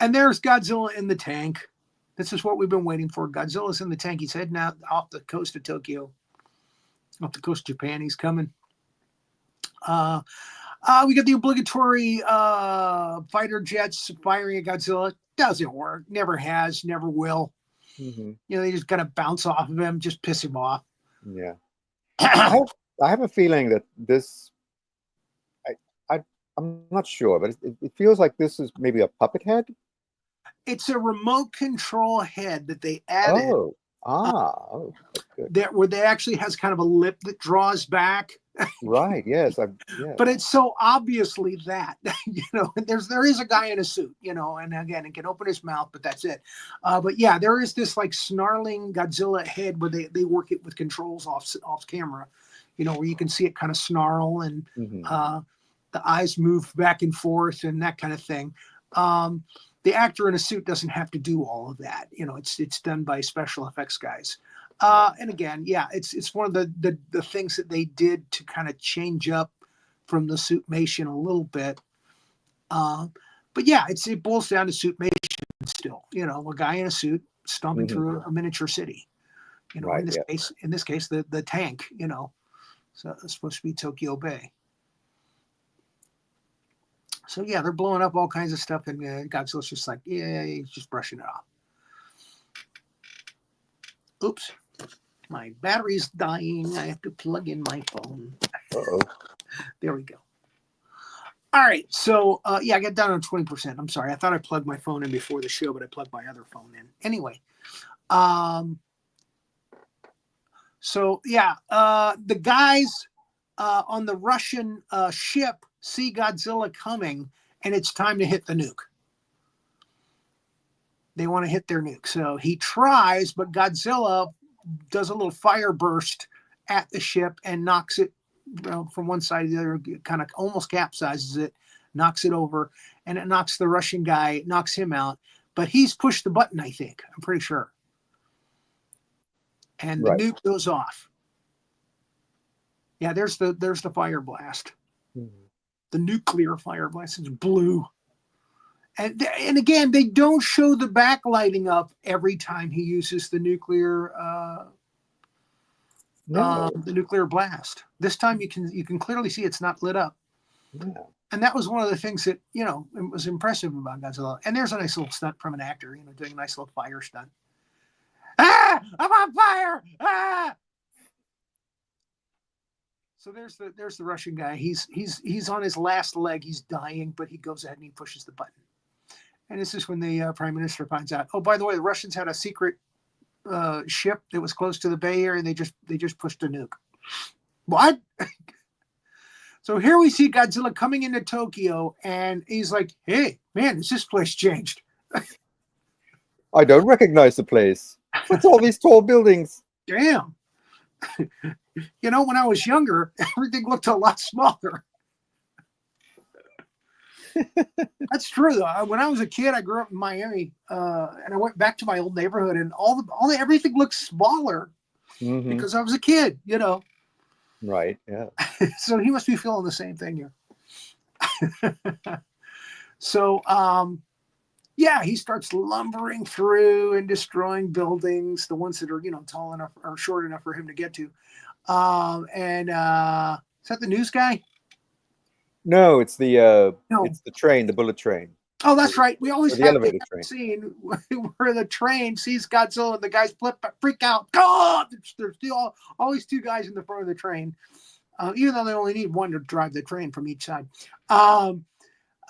Speaker 1: And there's Godzilla in the tank. This is what we've been waiting for. Godzilla's in the tank. He's heading out off the coast of Tokyo, off the coast of Japan. He's coming. We got the obligatory fighter jets firing at Godzilla. Doesn't work. Never has. Never will. You know, they just kind of bounce off of him, just piss him off.
Speaker 2: Yeah. I have a feeling that this. I'm not sure, but it feels like this is maybe a puppet head.
Speaker 1: It's a remote control head that they added.
Speaker 2: Good.
Speaker 1: That where they actually has kind of a lip that draws back.
Speaker 2: Right. Yes.
Speaker 1: But it's so obviously that, you know, there is a guy in a suit, you know, and again, it can open his mouth, but that's it. But yeah, there is this like snarling Godzilla head where they work it with controls off camera, you know, where you can see it kind of snarl and the eyes move back and forth and that kind of thing. The actor in a suit doesn't have to do all of that. You know, it's done by special effects guys. And again, yeah, it's one of the things that they did to kind of change up from the suitmation a little bit. But yeah, it boils down to suitmation still. You know, a guy in a suit stomping through a miniature city. You know, in this case, the tank. You know, so it's supposed to be Tokyo Bay. So yeah, they're blowing up all kinds of stuff, and Godzilla's just like, yeah, he's just brushing it off. Oops, my battery's dying. I have to plug in my phone. There we go. All right, so yeah, I got down on 20%. I'm sorry, I thought I plugged my phone in before the show, but I plugged my other phone in. Anyway, so yeah, the guys on the Russian ship see Godzilla coming, and it's time to hit the nuke. They want to hit their nuke. So he tries, but Godzilla does a little fire burst at the ship and knocks it from one side to the other, kind of almost capsizes it, knocks it over, and it knocks the Russian guy, knocks him out. But he's pushed the button, I think. I'm pretty sure. And the nuke goes off. Yeah, there's the fire blast. The nuclear fire blast is blue. And again, they don't show the back lighting up every time he uses the nuclear the nuclear blast. This time you can clearly see it's not lit up. Yeah. And that was one of the things that, you know, it was impressive about Godzilla. And there's a nice little stunt from an actor, you know, doing a nice little fire stunt. Ah, I'm on fire! Ah! So there's the Russian guy. He's on his last leg. He's dying, but he goes ahead and he pushes the button. And this is when the prime minister finds out. Oh, by the way, the Russians had a secret ship that was close to the Bay Area, and they just pushed a nuke. What? So here we see Godzilla coming into Tokyo, and he's like, "Hey, man, has this place changed?"
Speaker 2: I don't recognize the place. What's all these tall buildings?
Speaker 1: Damn. You know, when I was younger, everything looked a lot smaller. That's true, though. When I was a kid, I grew up in Miami, and I went back to my old neighborhood, and everything looked smaller because I was a kid, you know.
Speaker 2: Right. Yeah.
Speaker 1: So he must be feeling the same thing here. So, yeah, he starts lumbering through and destroying buildings, the ones that are, you know, tall enough or short enough for him to get to. Is that the news guy?
Speaker 2: No, it's the
Speaker 1: No.
Speaker 2: train, the bullet train.
Speaker 1: Oh, that's right. We always
Speaker 2: the
Speaker 1: have
Speaker 2: elevated
Speaker 1: the
Speaker 2: train.
Speaker 1: scene where the train sees Godzilla and the guys freak out. God! There's still always two guys in the front of the train, even though they only need one to drive the train from each side. And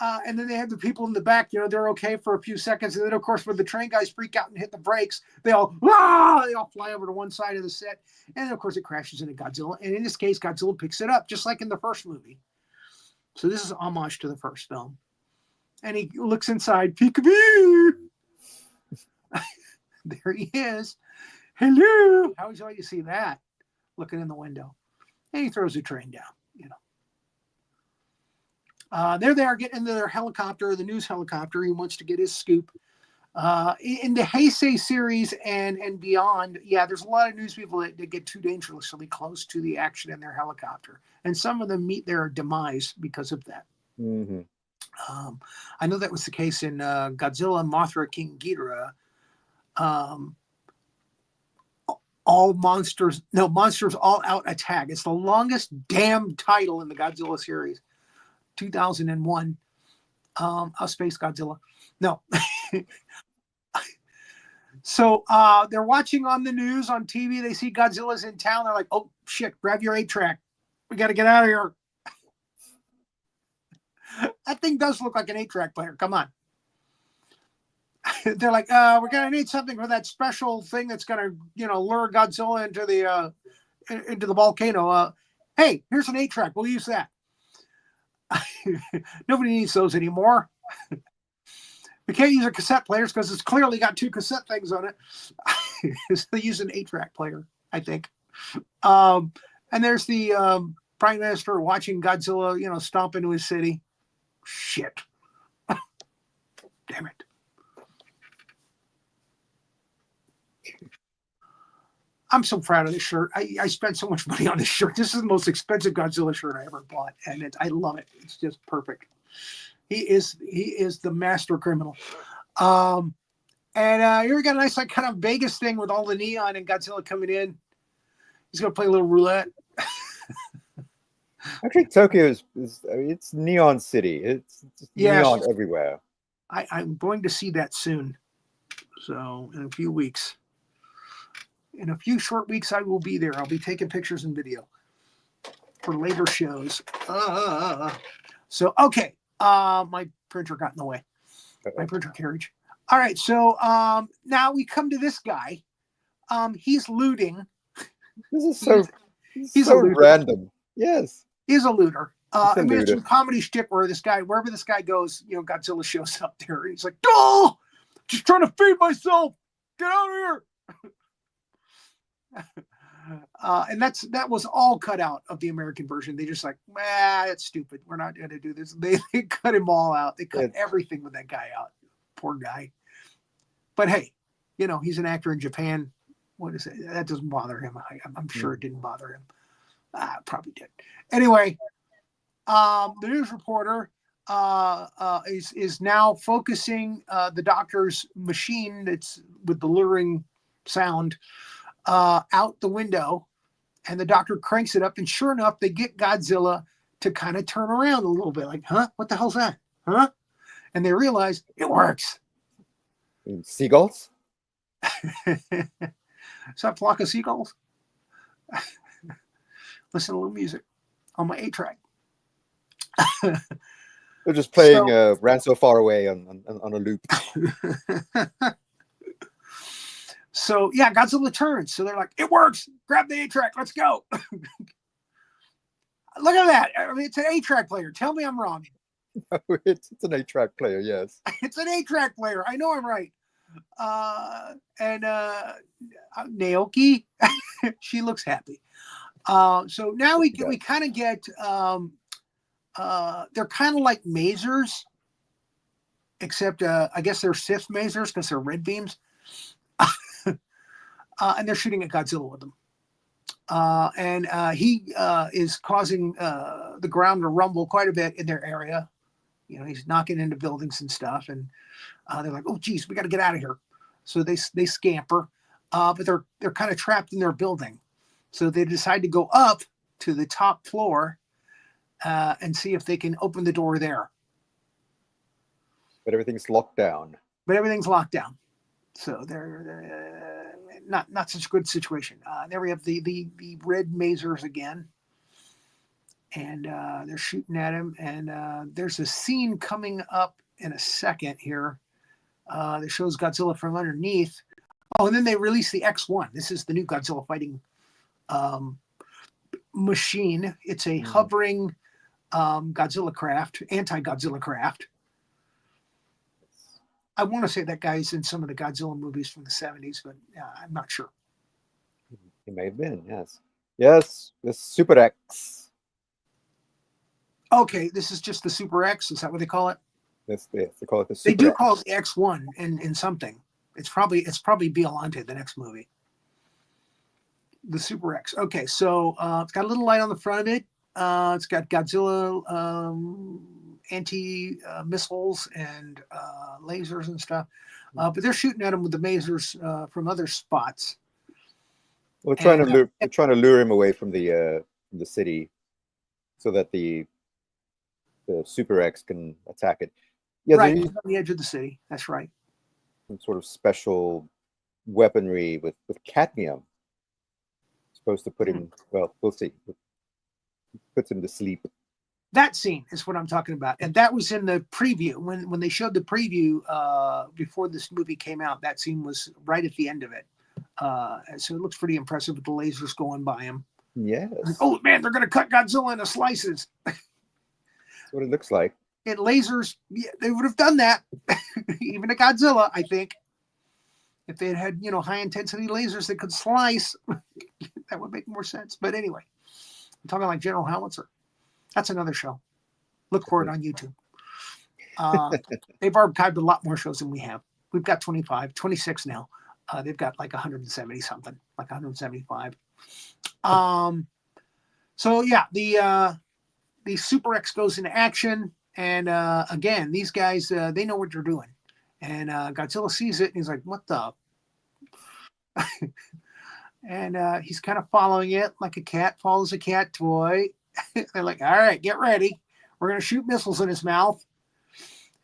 Speaker 1: then they have the people in the back, you know, they're okay for a few seconds. And then, of course, when the train guys freak out and hit the brakes, they all fly over to one side of the set. And, of course, it crashes into Godzilla. And in this case, Godzilla picks it up, just like in the first movie. So this is homage to the first film. And he looks inside, peekaboo. There he is. Hello. How would you like to see that? Looking in the window. And he throws the train down, you know. There they are getting into their helicopter, the news helicopter. He wants to get his scoop. In the Heisei series and beyond, yeah, there's a lot of news people that get too dangerously close to the action in their helicopter. And some of them meet their demise because of that.
Speaker 2: Mm-hmm.
Speaker 1: I know that was the case in Godzilla, Mothra, King Ghidorah. Monsters All Out Attack. It's the longest damn title in the Godzilla series. 2001, Space Godzilla. No. So they're watching on the news, on TV. They see Godzilla's in town. They're like, oh, shit, grab your 8-track. We got to get out of here. That thing does look like an 8-track player. Come on. They're like, we're going to need something for that special thing that's going to, you know, lure Godzilla into the volcano. Hey, here's an 8-track. We'll use that. Nobody needs those anymore. We can't use a cassette players because it's clearly got 2 cassette things on it. So they use an 8-track player, I think. And there's the prime minister watching Godzilla, you know, stomp into his city. Shit. Damn it. I'm so proud of this shirt. I spent so much money on this shirt. This is the most expensive Godzilla shirt I ever bought, and I love it. It's just perfect. He is the master criminal. And here we got a nice like kind of Vegas thing with all the neon and Godzilla coming in. He's gonna play a little roulette.
Speaker 2: Actually, Tokyo is it's neon city. It's neon everywhere.
Speaker 1: I'm going to see that soon. So in a few weeks. In a few short weeks, I will be there. I'll be taking pictures and video for later shows. So, okay. My printer got in the way. My printer carriage. All right. So now we come to this guy. He's looting.
Speaker 2: This is so random. Yes.
Speaker 1: He's a looter. I mean, it's some comedy shtick where wherever this guy goes, you know, Godzilla shows up there. And he's like, oh, just trying to feed myself. Get out of here. And that was all cut out of the American version. They just like, that's stupid. We're not going to do this. They cut him all out. They cut everything with that guy out. Poor guy. But hey, you know, he's an actor in Japan. What is it? That doesn't bother him. I'm sure it didn't bother him. Probably did. Anyway, the news reporter is now focusing the doctor's machine that's with the luring sound out the window, and the doctor cranks it up, and sure enough, they get Godzilla to kind of turn around a little bit, like, huh? What the hell's that? Huh? And they realize it works.
Speaker 2: Seagulls?
Speaker 1: Is that a flock of seagulls? Listen to a little music on my 8-track.
Speaker 2: They're just playing Ran So Far Away on a loop.
Speaker 1: So, yeah, Godzilla Returns. So they're like, it works. Grab the 8-track. Let's go. Look at that. I mean, it's an 8-track player. Tell me I'm wrong.
Speaker 2: It's an 8-track player, yes.
Speaker 1: It's an 8-track player. I know I'm right. And Naoki, she looks happy. So now we kind of get they're kind of like masers, except I guess they're Sith masers because they're red beams, and they're shooting at Godzilla with them. And he is causing the ground to rumble quite a bit in their area. You know, he's knocking into buildings and stuff, and they're like, "Oh, geez, we got to get out of here." So they scamper, but they're kind of trapped in their building. So they decide to go up to the top floor and see if they can open the door there.
Speaker 2: But everything's locked down.
Speaker 1: So they're not such a good situation. There we have the red masers again, and they're shooting at him. And there's a scene coming up in a second here that shows Godzilla from underneath. Oh, and then they release the X1. This is the new Godzilla fighting machine. It's a hovering Godzilla craft, anti-Godzilla craft. I want to say that guy's in some of the Godzilla movies from the 70s, but I'm not sure.
Speaker 2: He may have been, yes. Yes, the Super X.
Speaker 1: Okay, this is just the Super X. Is that what they call it?
Speaker 2: They call it the Super
Speaker 1: They do
Speaker 2: X.
Speaker 1: call it the X1 in something. It's probably Biollante, the next movie. The Super X. Okay, so it's got a little light on the front of it. It's got Godzilla anti-missiles and lasers and stuff. But they're shooting at him with the masers from other spots.
Speaker 2: Well, they're trying to lure him away from the city so that the Super X can attack it. Yeah,
Speaker 1: right, on the edge of the city. That's right.
Speaker 2: Some sort of special weaponry with cadmium. Supposed to put him, well, we'll see. Puts him to sleep.
Speaker 1: That scene is what I'm talking about. And that was in the preview. When they showed the preview before this movie came out, that scene was right at the end of it. So it looks pretty impressive with the lasers going by him.
Speaker 2: Yes.
Speaker 1: Like, oh, man, they're going to cut Godzilla into slices.
Speaker 2: That's what it looks like.
Speaker 1: And lasers, yeah, they would have done that. Even to Godzilla, I think. If they had high intensity lasers that could slice, that would make more sense. But anyway, I'm talking like General Howitzer. That's another show. Look for it on YouTube. They've archived a lot more shows than we have. We've got 26 now. They've got like 170 something, like 175. So yeah, the Super X goes into action, and again, these guys they know what they're doing. And Godzilla sees it, and he's like, "What the?" And he's kind of following it like a cat follows a cat toy. They're like, "All right, get ready. We're going to shoot missiles in his mouth."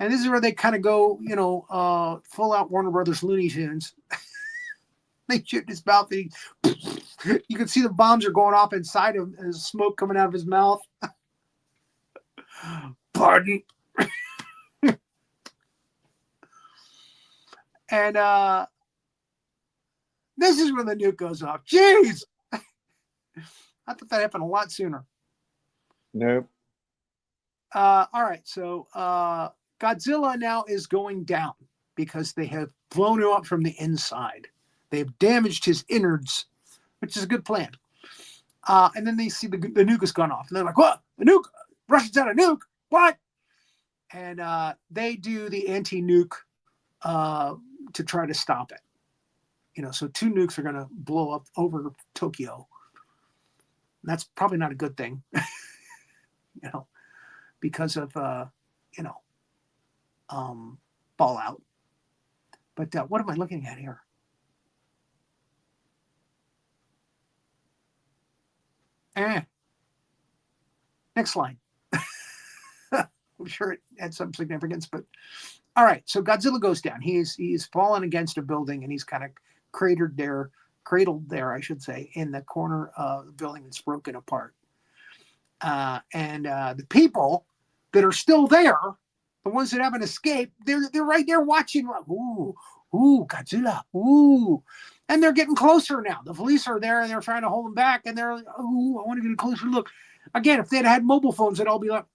Speaker 1: And this is where they kind of go, full out Warner Brothers Looney Tunes. They shoot in his mouth. And you can see the bombs are going off inside him, and there's smoke coming out of his mouth. Pardon. And this is when the nuke goes off. Jeez! I thought that happened a lot sooner.
Speaker 2: Nope.
Speaker 1: All right, so Godzilla now is going down because they have blown him up from the inside. They have damaged his innards, which is a good plan. And then they see the nuke has gone off. And they're like, "What? The nuke? Russians had a nuke? What?" And they do the anti-nuke to try to stop it. So 2 nukes are going to blow up over Tokyo. And that's probably not a good thing, because of, fallout. But what am I looking at here? Next slide. I'm sure it had some significance, but all right. So Godzilla goes down. He's fallen against a building, and he's kind of cradled there, I should say, in the corner of the building that's broken apart. And the people that are still there, the ones that haven't escaped, they're right there watching. Like, ooh, Godzilla, ooh. And they're getting closer now. The police are there, and they're trying to hold them back, and they're like, ooh, I want to get a closer look. Again, if they'd had mobile phones, they'd all be like,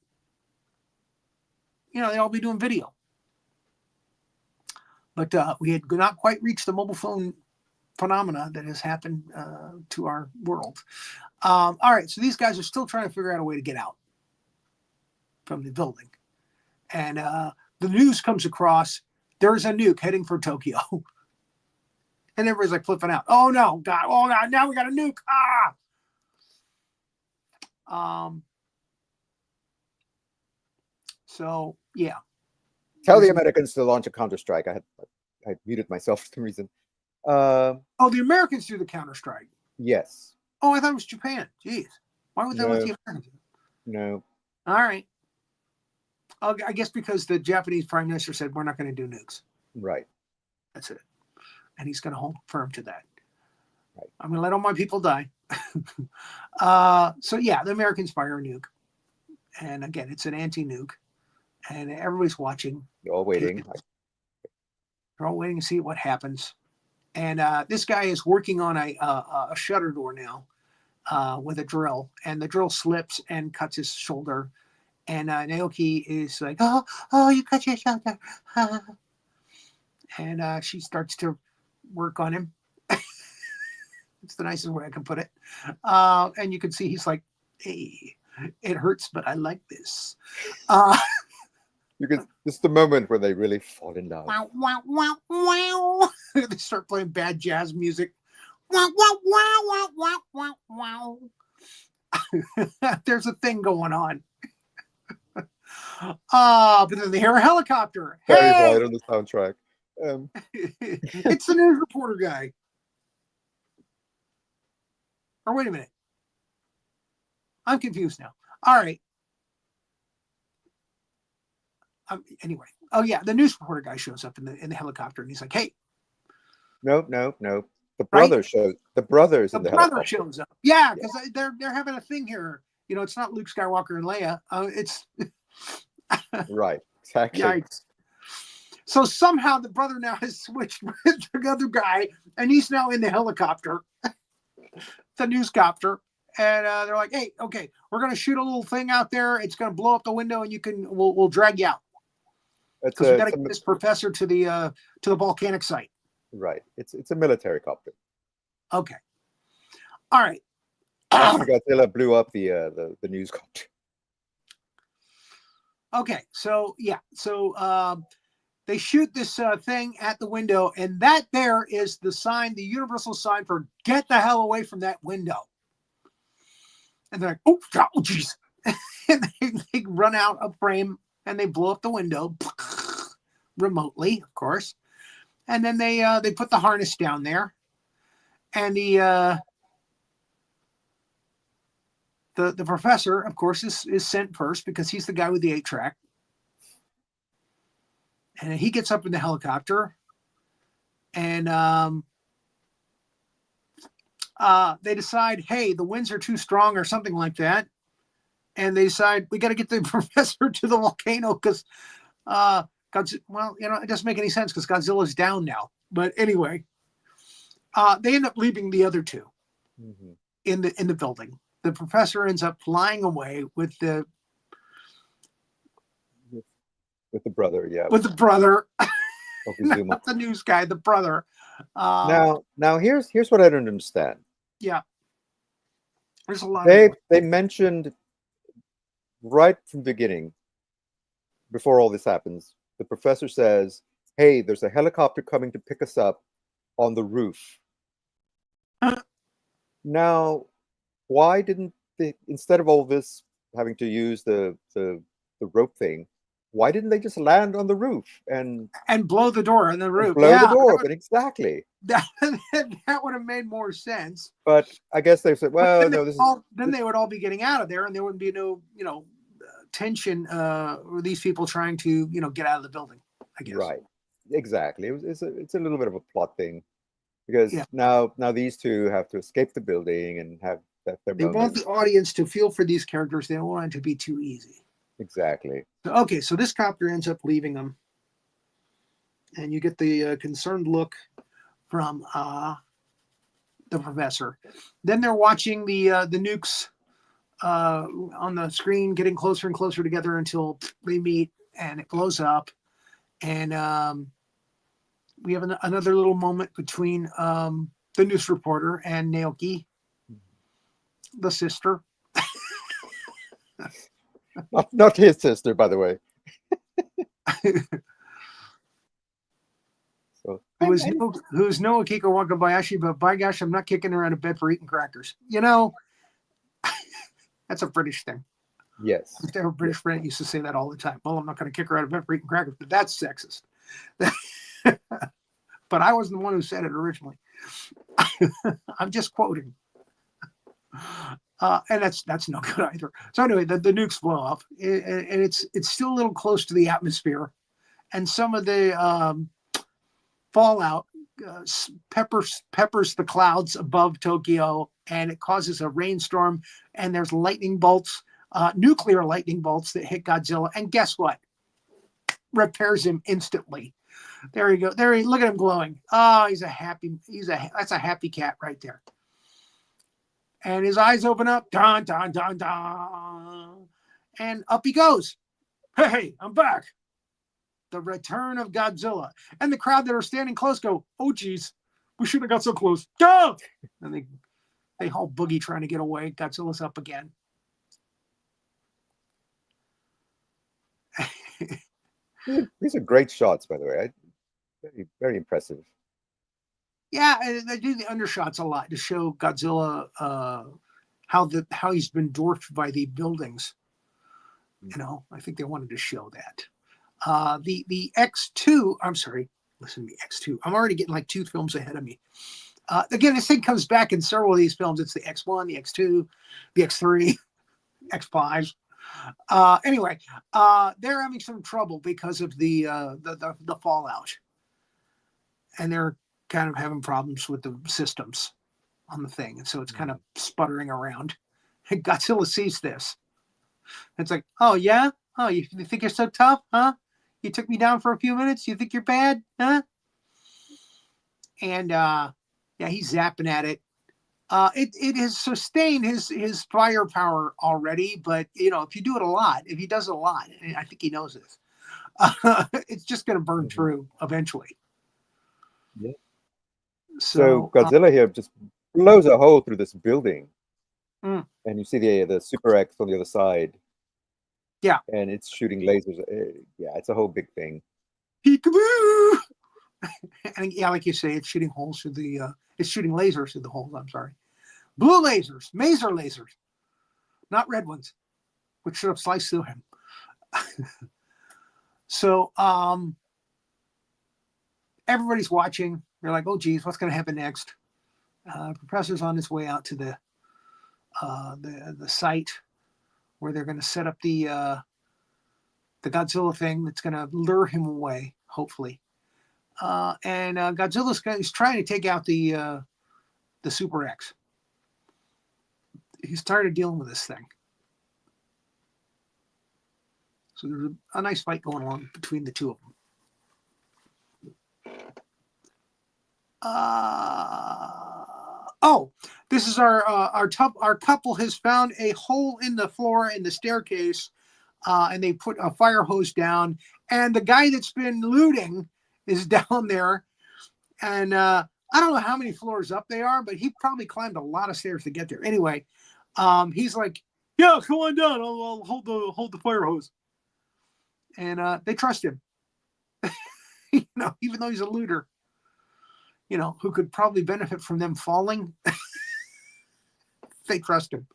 Speaker 1: they'd all be doing video. But we had not quite reached the mobile phone phenomena that has happened to our world. All right, so these guys are still trying to figure out a way to get out from the building. And the news comes across, there's a nuke heading for Tokyo. And everybody's like flipping out. Oh no, God, oh no, now we got a nuke. So yeah.
Speaker 2: Tell the Americans to launch a counter-strike. I muted myself for some reason.
Speaker 1: The Americans do the counter-strike.
Speaker 2: Yes.
Speaker 1: Oh, I thought it was Japan. Jeez. Why would they let the Americans?
Speaker 2: No.
Speaker 1: All right. I guess because the Japanese prime minister said we're not going to do nukes.
Speaker 2: Right.
Speaker 1: That's it. And he's going to hold firm to that.
Speaker 2: Right.
Speaker 1: I'm going to let all my people die. So yeah, the Americans fire a nuke. And again, it's an anti-nuke. And everybody's watching.
Speaker 2: You're all waiting.
Speaker 1: They're all waiting to see what happens. And this guy is working on a shutter door now with a drill. And the drill slips and cuts his shoulder. And Naoki is like, oh, you cut your shoulder. And she starts to work on him. It's the nicest way I can put it. And you can see he's like, hey, it hurts, but I like this.
Speaker 2: This is the moment where they really fall in love.
Speaker 1: Wow, wow, wow, wow. They start playing bad jazz music. Wow, wow, wow, wow, wow, wow, wow. There's a thing going on. But then they hear a helicopter.
Speaker 2: Very wide on the soundtrack.
Speaker 1: It's the news reporter guy. Or wait a minute. I'm confused now. All right. Anyway. Oh yeah, the news reporter guy shows up in the helicopter and he's like, hey.
Speaker 2: No. The brother shows. The brother's in the helicopter.
Speaker 1: The brother shows up. Yeah, because they're having a thing here. You know, it's not Luke Skywalker and Leia. It's
Speaker 2: right. Exactly.
Speaker 1: Yikes. So somehow the brother now has switched with the other guy, and he's now in the helicopter, the newscopter. And they're like, "Hey, okay, we're gonna shoot a little thing out there. It's gonna blow up the window, and we'll drag you out because we got to get this professor to the volcanic site."
Speaker 2: Right. It's a military copter.
Speaker 1: Okay. All right.
Speaker 2: Godzilla blew up the news copter.
Speaker 1: Okay, so yeah, so they shoot this thing at the window, and that there is the sign, the universal sign for "get the hell away from that window." And they're like, "Oh, jeez!" And they run out of frame and they blow up the window remotely, of course. And then they put the harness down there, and the professor, of course, is sent first because he's the guy with the 8-track. And he gets up in the helicopter, and they decide, hey, the winds are too strong or something like that. And they decide, we got to get the professor to the volcano because, it doesn't make any sense because Godzilla's down now. But anyway, they end up leaving the other two in the building. The professor ends up flying away with the
Speaker 2: brother, yeah.
Speaker 1: With the brother.
Speaker 2: Not
Speaker 1: the news guy, the brother.
Speaker 2: Now here's what I don't understand.
Speaker 1: Yeah. There's a lot
Speaker 2: they mentioned right from the beginning, before all this happens, the professor says, "Hey, there's a helicopter coming to pick us up on the roof." Now, why didn't they, instead of all this having to use the rope thing, why didn't they just land on the roof and
Speaker 1: blow the door on the roof?
Speaker 2: Blow the door open, exactly.
Speaker 1: That would have made more sense.
Speaker 2: But I guess they said, well,
Speaker 1: then they would all be getting out of there, and there wouldn't be no, tension with these people trying to, get out of the building, I guess.
Speaker 2: Right. Exactly. It's a little bit of a plot thing because now these two have to escape the building and have their
Speaker 1: They want the audience to feel for these characters. They don't want it to be too easy.
Speaker 2: Exactly.
Speaker 1: Okay, so this copter ends up leaving them, and you get the concerned look from the professor. Then they're watching the nukes on the screen getting closer and closer together until they meet and it blows up. And we have another little moment between the news reporter and Naoki, the sister.
Speaker 2: Not his sister, by the way. So
Speaker 1: Who's no Akiko Wakabayashi, but by gosh, I'm not kicking her out of bed for eating crackers. You know, that's a British thing.
Speaker 2: yes.
Speaker 1: I have a British friend used to say that all the time. Well, I'm not going to kick her out of bed for eating crackers, but that's sexist. But I wasn't the one who said it originally. I'm just quoting. And that's no good either. So anyway, the nukes blow up, and it's still a little close to the atmosphere, and some of the fallout peppers the clouds above Tokyo, and it causes a rainstorm, and there's lightning bolts, nuclear lightning bolts that hit Godzilla, and guess what? Repairs him instantly. There you go. Look at him glowing. Oh, that's a happy cat right there. And his eyes open up, dun, dun, dun, dun, and up he goes. Hey, I'm back. The return of Godzilla. And the crowd that are standing close go, oh, geez, we shouldn't have got so close. Go! And they haul Boogie trying to get away. Godzilla's up again.
Speaker 2: These are great shots, by the way. Very, very impressive.
Speaker 1: Yeah, they do the undershots a lot to show Godzilla how he's been dwarfed by the buildings. You know, I think they wanted to show that. The X2, I'm sorry, listen to me, X2. I'm already getting like 2 films ahead of me. Again, this thing comes back in several of these films. It's the X1, the X2, the X3, X5. Anyway, they're having some trouble because of the fallout, and they're kind of having problems with the systems on the thing, and so it's kind of sputtering around. And Godzilla sees this. It's like, oh yeah, oh you think you're so tough, huh? You took me down for a few minutes. You think you're bad, huh? And yeah, he's zapping at it. It has sustained his firepower already, but you know, if you do it a lot, if he does it a lot, and I think he knows this, it's just going to burn through eventually.
Speaker 2: Yeah.
Speaker 1: So
Speaker 2: Godzilla here just blows a hole through this building,
Speaker 1: and
Speaker 2: you see the Super X on the other side.
Speaker 1: Yeah,
Speaker 2: and it's shooting lasers. Yeah, it's a whole big thing.
Speaker 1: Peekaboo! And yeah, like you say, it's shooting holes through the. It's shooting lasers through the holes. I'm sorry, blue lasers, maser lasers, not red ones, which should have sliced through him. So everybody's watching. They're like, "Oh, geez, what's going to happen next?" Professor's on his way out to the site where they're going to set up the Godzilla thing that's going to lure him away, hopefully. And Godzilla's trying to take out the Super X. He's tired of dealing with this thing. So there's a nice fight going on between the two of them. Oh, this is our couple has found a hole in the floor in the staircase, and they put a fire hose down, and the guy that's been looting is down there, and I don't know how many floors up they are, but he probably climbed a lot of stairs to get there. Anyway, he's like, "Yeah, come on down. I'll hold the fire hose," and they trust him, you know, even though he's a looter. You know, who could probably benefit from them falling. They trust him.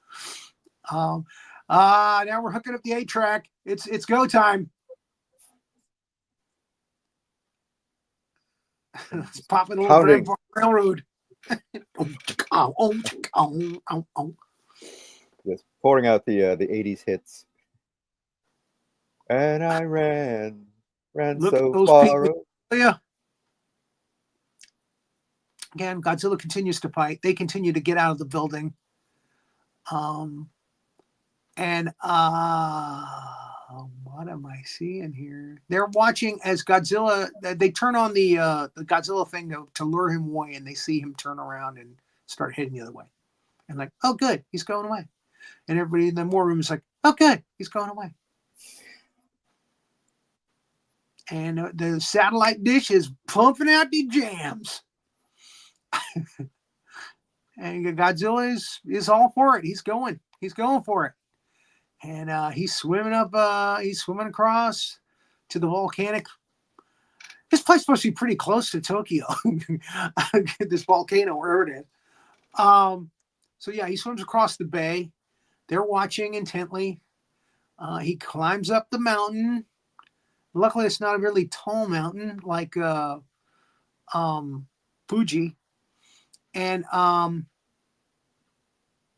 Speaker 1: Now we're hooking up the 8-track. It's go time. It's popping a little railroad.
Speaker 2: Yes, pouring out the 80s hits. And I ran
Speaker 1: Look
Speaker 2: so far.
Speaker 1: Yeah. Again, Godzilla continues to fight. They continue to get out of the building. And what am I seeing here? They're watching as Godzilla, they turn on the Godzilla thing to lure him away, and they see him turn around and start heading the other way. And like, oh, good, he's going away. And everybody in the war room is like, oh, good, he's going away. and the satellite dish is pumping out the jams. And Godzilla is all for it. He's going for it. And he's swimming across to the volcanic. This place is supposed to be pretty close to Tokyo. This volcano, wherever it is. So yeah, he swims across the bay. They're watching intently. He climbs up the mountain. Luckily, it's not a really tall mountain like Fuji. And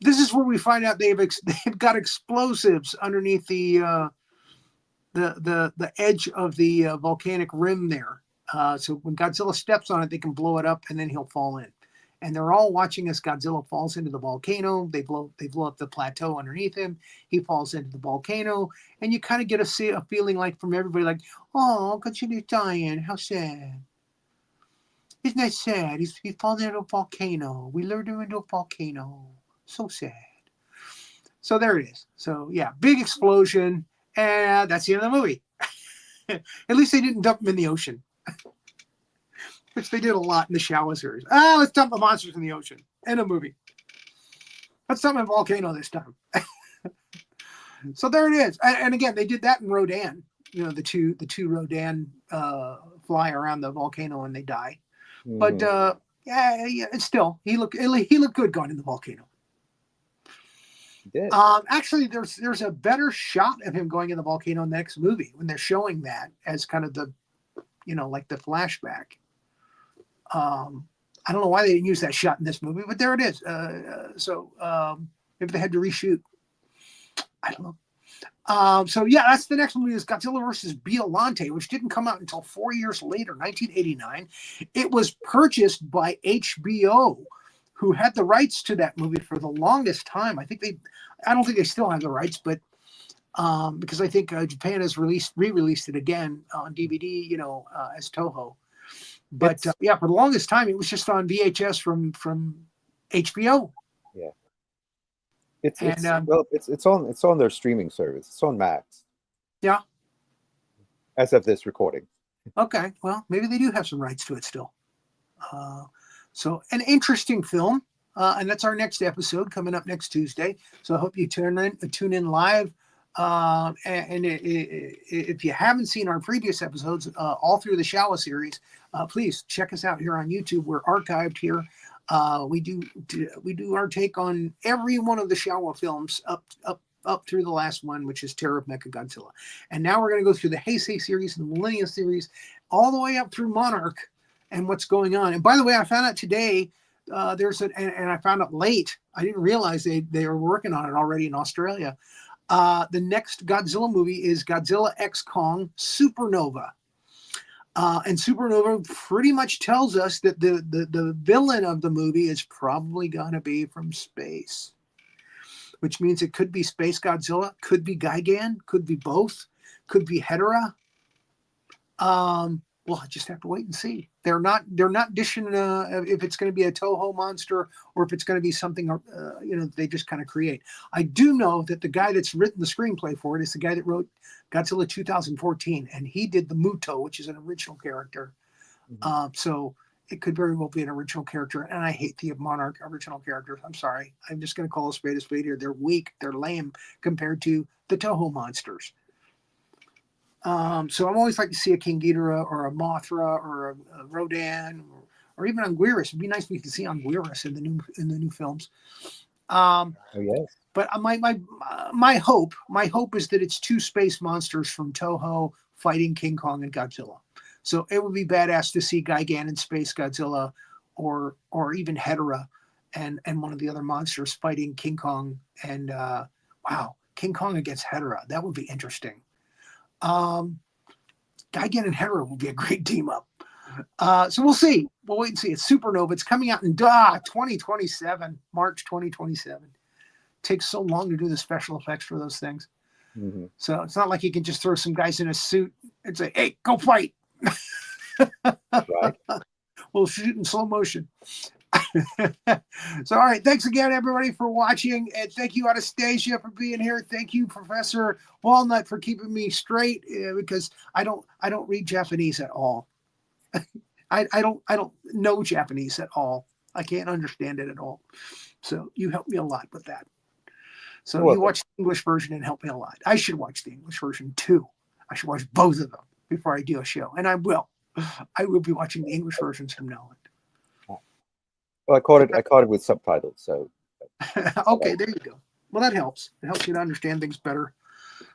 Speaker 1: this is where we find out they've got explosives underneath the edge of the volcanic rim there. So when Godzilla steps on it, they can blow it up, and then he'll fall in. And they're all watching as Godzilla falls into the volcano. They blow up the plateau underneath him. He falls into the volcano, and you kind of get a feeling like from everybody, like, oh, Godzilla's dying. How sad. Isn't that sad? He's fallen into a volcano. We lured him into a volcano. So sad. So there it is. So yeah, big explosion, and that's the end of the movie. At least they didn't dump him in the ocean, which they did a lot in the Showa series. Let's dump the monsters in the ocean. End of movie. Let's dump a volcano this time. So there it is. And again, they did that in Rodan. You know, the two Rodan fly around the volcano and they die. Mm-hmm. But yeah, it's still he looked good going in the volcano. Actually, there's a better shot of him going in the volcano in the next movie when they're showing that as kind of the, like the flashback. I don't know why they didn't use that shot in this movie, but there it is. So maybe they had to reshoot. I don't know. So yeah, that's the next movie is Godzilla vs. Biollante, which didn't come out until 4 years later, 1989. It was purchased by HBO, who had the rights to that movie for the longest time. I don't think they still have the rights, but because I think Japan has re-released it again on DVD, as Toho. But yeah, for the longest time, it was just on VHS from HBO.
Speaker 2: Yeah, it's on their streaming service. It's on Max.
Speaker 1: Yeah.
Speaker 2: As of this recording.
Speaker 1: Okay, well, maybe they do have some rights to it still. So an interesting film, and that's our next episode coming up next Tuesday. So I hope you tune in live. And if you haven't seen our previous episodes, all through the Showa series, please check us out here on YouTube. We're archived here. We do our take on every one of the Showa films up through the last one, which is Terror of Mechagodzilla. And now we're going to go through the Heisei series and the Millennium series, all the way up through Monarch and what's going on. And by the way, I found out today, and I found out late. I didn't realize they were working on it already in Australia. The next Godzilla movie is Godzilla X Kong Supernova. And Supernova pretty much tells us that the villain of the movie is probably going to be from space, which means it could be Space Godzilla, could be Gigan, could be both, could be Hedorah. We'll just have to wait and see. They're not dishing if it's going to be a Toho monster or if it's going to be something they just kind of create. I do know that the guy that's written the screenplay for it is the guy that wrote Godzilla 2014, and he did the Muto, which is an original character. Mm-hmm. So it could very well be an original character, and I hate the Monarch original characters. I'm sorry. I'm just going to call a spade here. They're weak. They're lame compared to the Toho monsters. So I'm always like to see a King Ghidorah or a Mothra or a Rodan or even Anguirus. It'd be nice if we could see Anguirus in the new films.
Speaker 2: Yes.
Speaker 1: But my hope is that it's two space monsters from Toho fighting King Kong and Godzilla. So it would be badass to see Gigan and Space Godzilla or even Hedorah and one of the other monsters fighting King Kong and King Kong against Hedorah. That would be interesting. Gigan and Hedorah will be a great team up. So we'll see. We'll wait and see. It's Supernova. It's coming out in 2027, March 2027. Takes so long to do the special effects for those things. Mm-hmm. So it's not like you can just throw some guys in a suit and say, "Hey, go fight."
Speaker 2: Right.
Speaker 1: We'll shoot in slow motion. So, all right. Thanks again, everybody, for watching. And thank you, Anastasia, for being here. Thank you, Professor Wallnut, for keeping me straight because I don't read Japanese at all. I don't know Japanese at all. I can't understand it at all. So you helped me a lot with that. So you watch the English version and help me a lot. I should watch the English version too. I should watch both of them before I do a show, and I will. I will be watching the English versions from now on.
Speaker 2: Well, I caught it with subtitles. So
Speaker 1: okay, there you go. Well, that helps. It helps you to understand things better.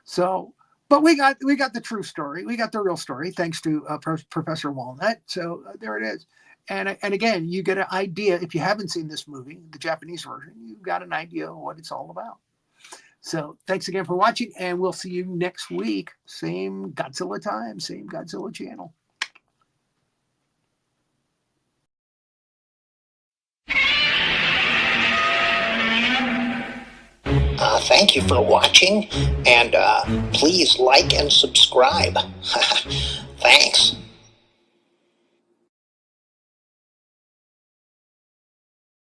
Speaker 1: So, but we got the true story. We got the real story thanks to Professor Wallnut. So there it is. And again, you get an idea if you haven't seen this movie, the Japanese version. You've got an idea of what it's all about. So thanks again for watching, and we'll see you next week. Same Godzilla time, same Godzilla channel.
Speaker 4: Thank you for watching, and please like and subscribe.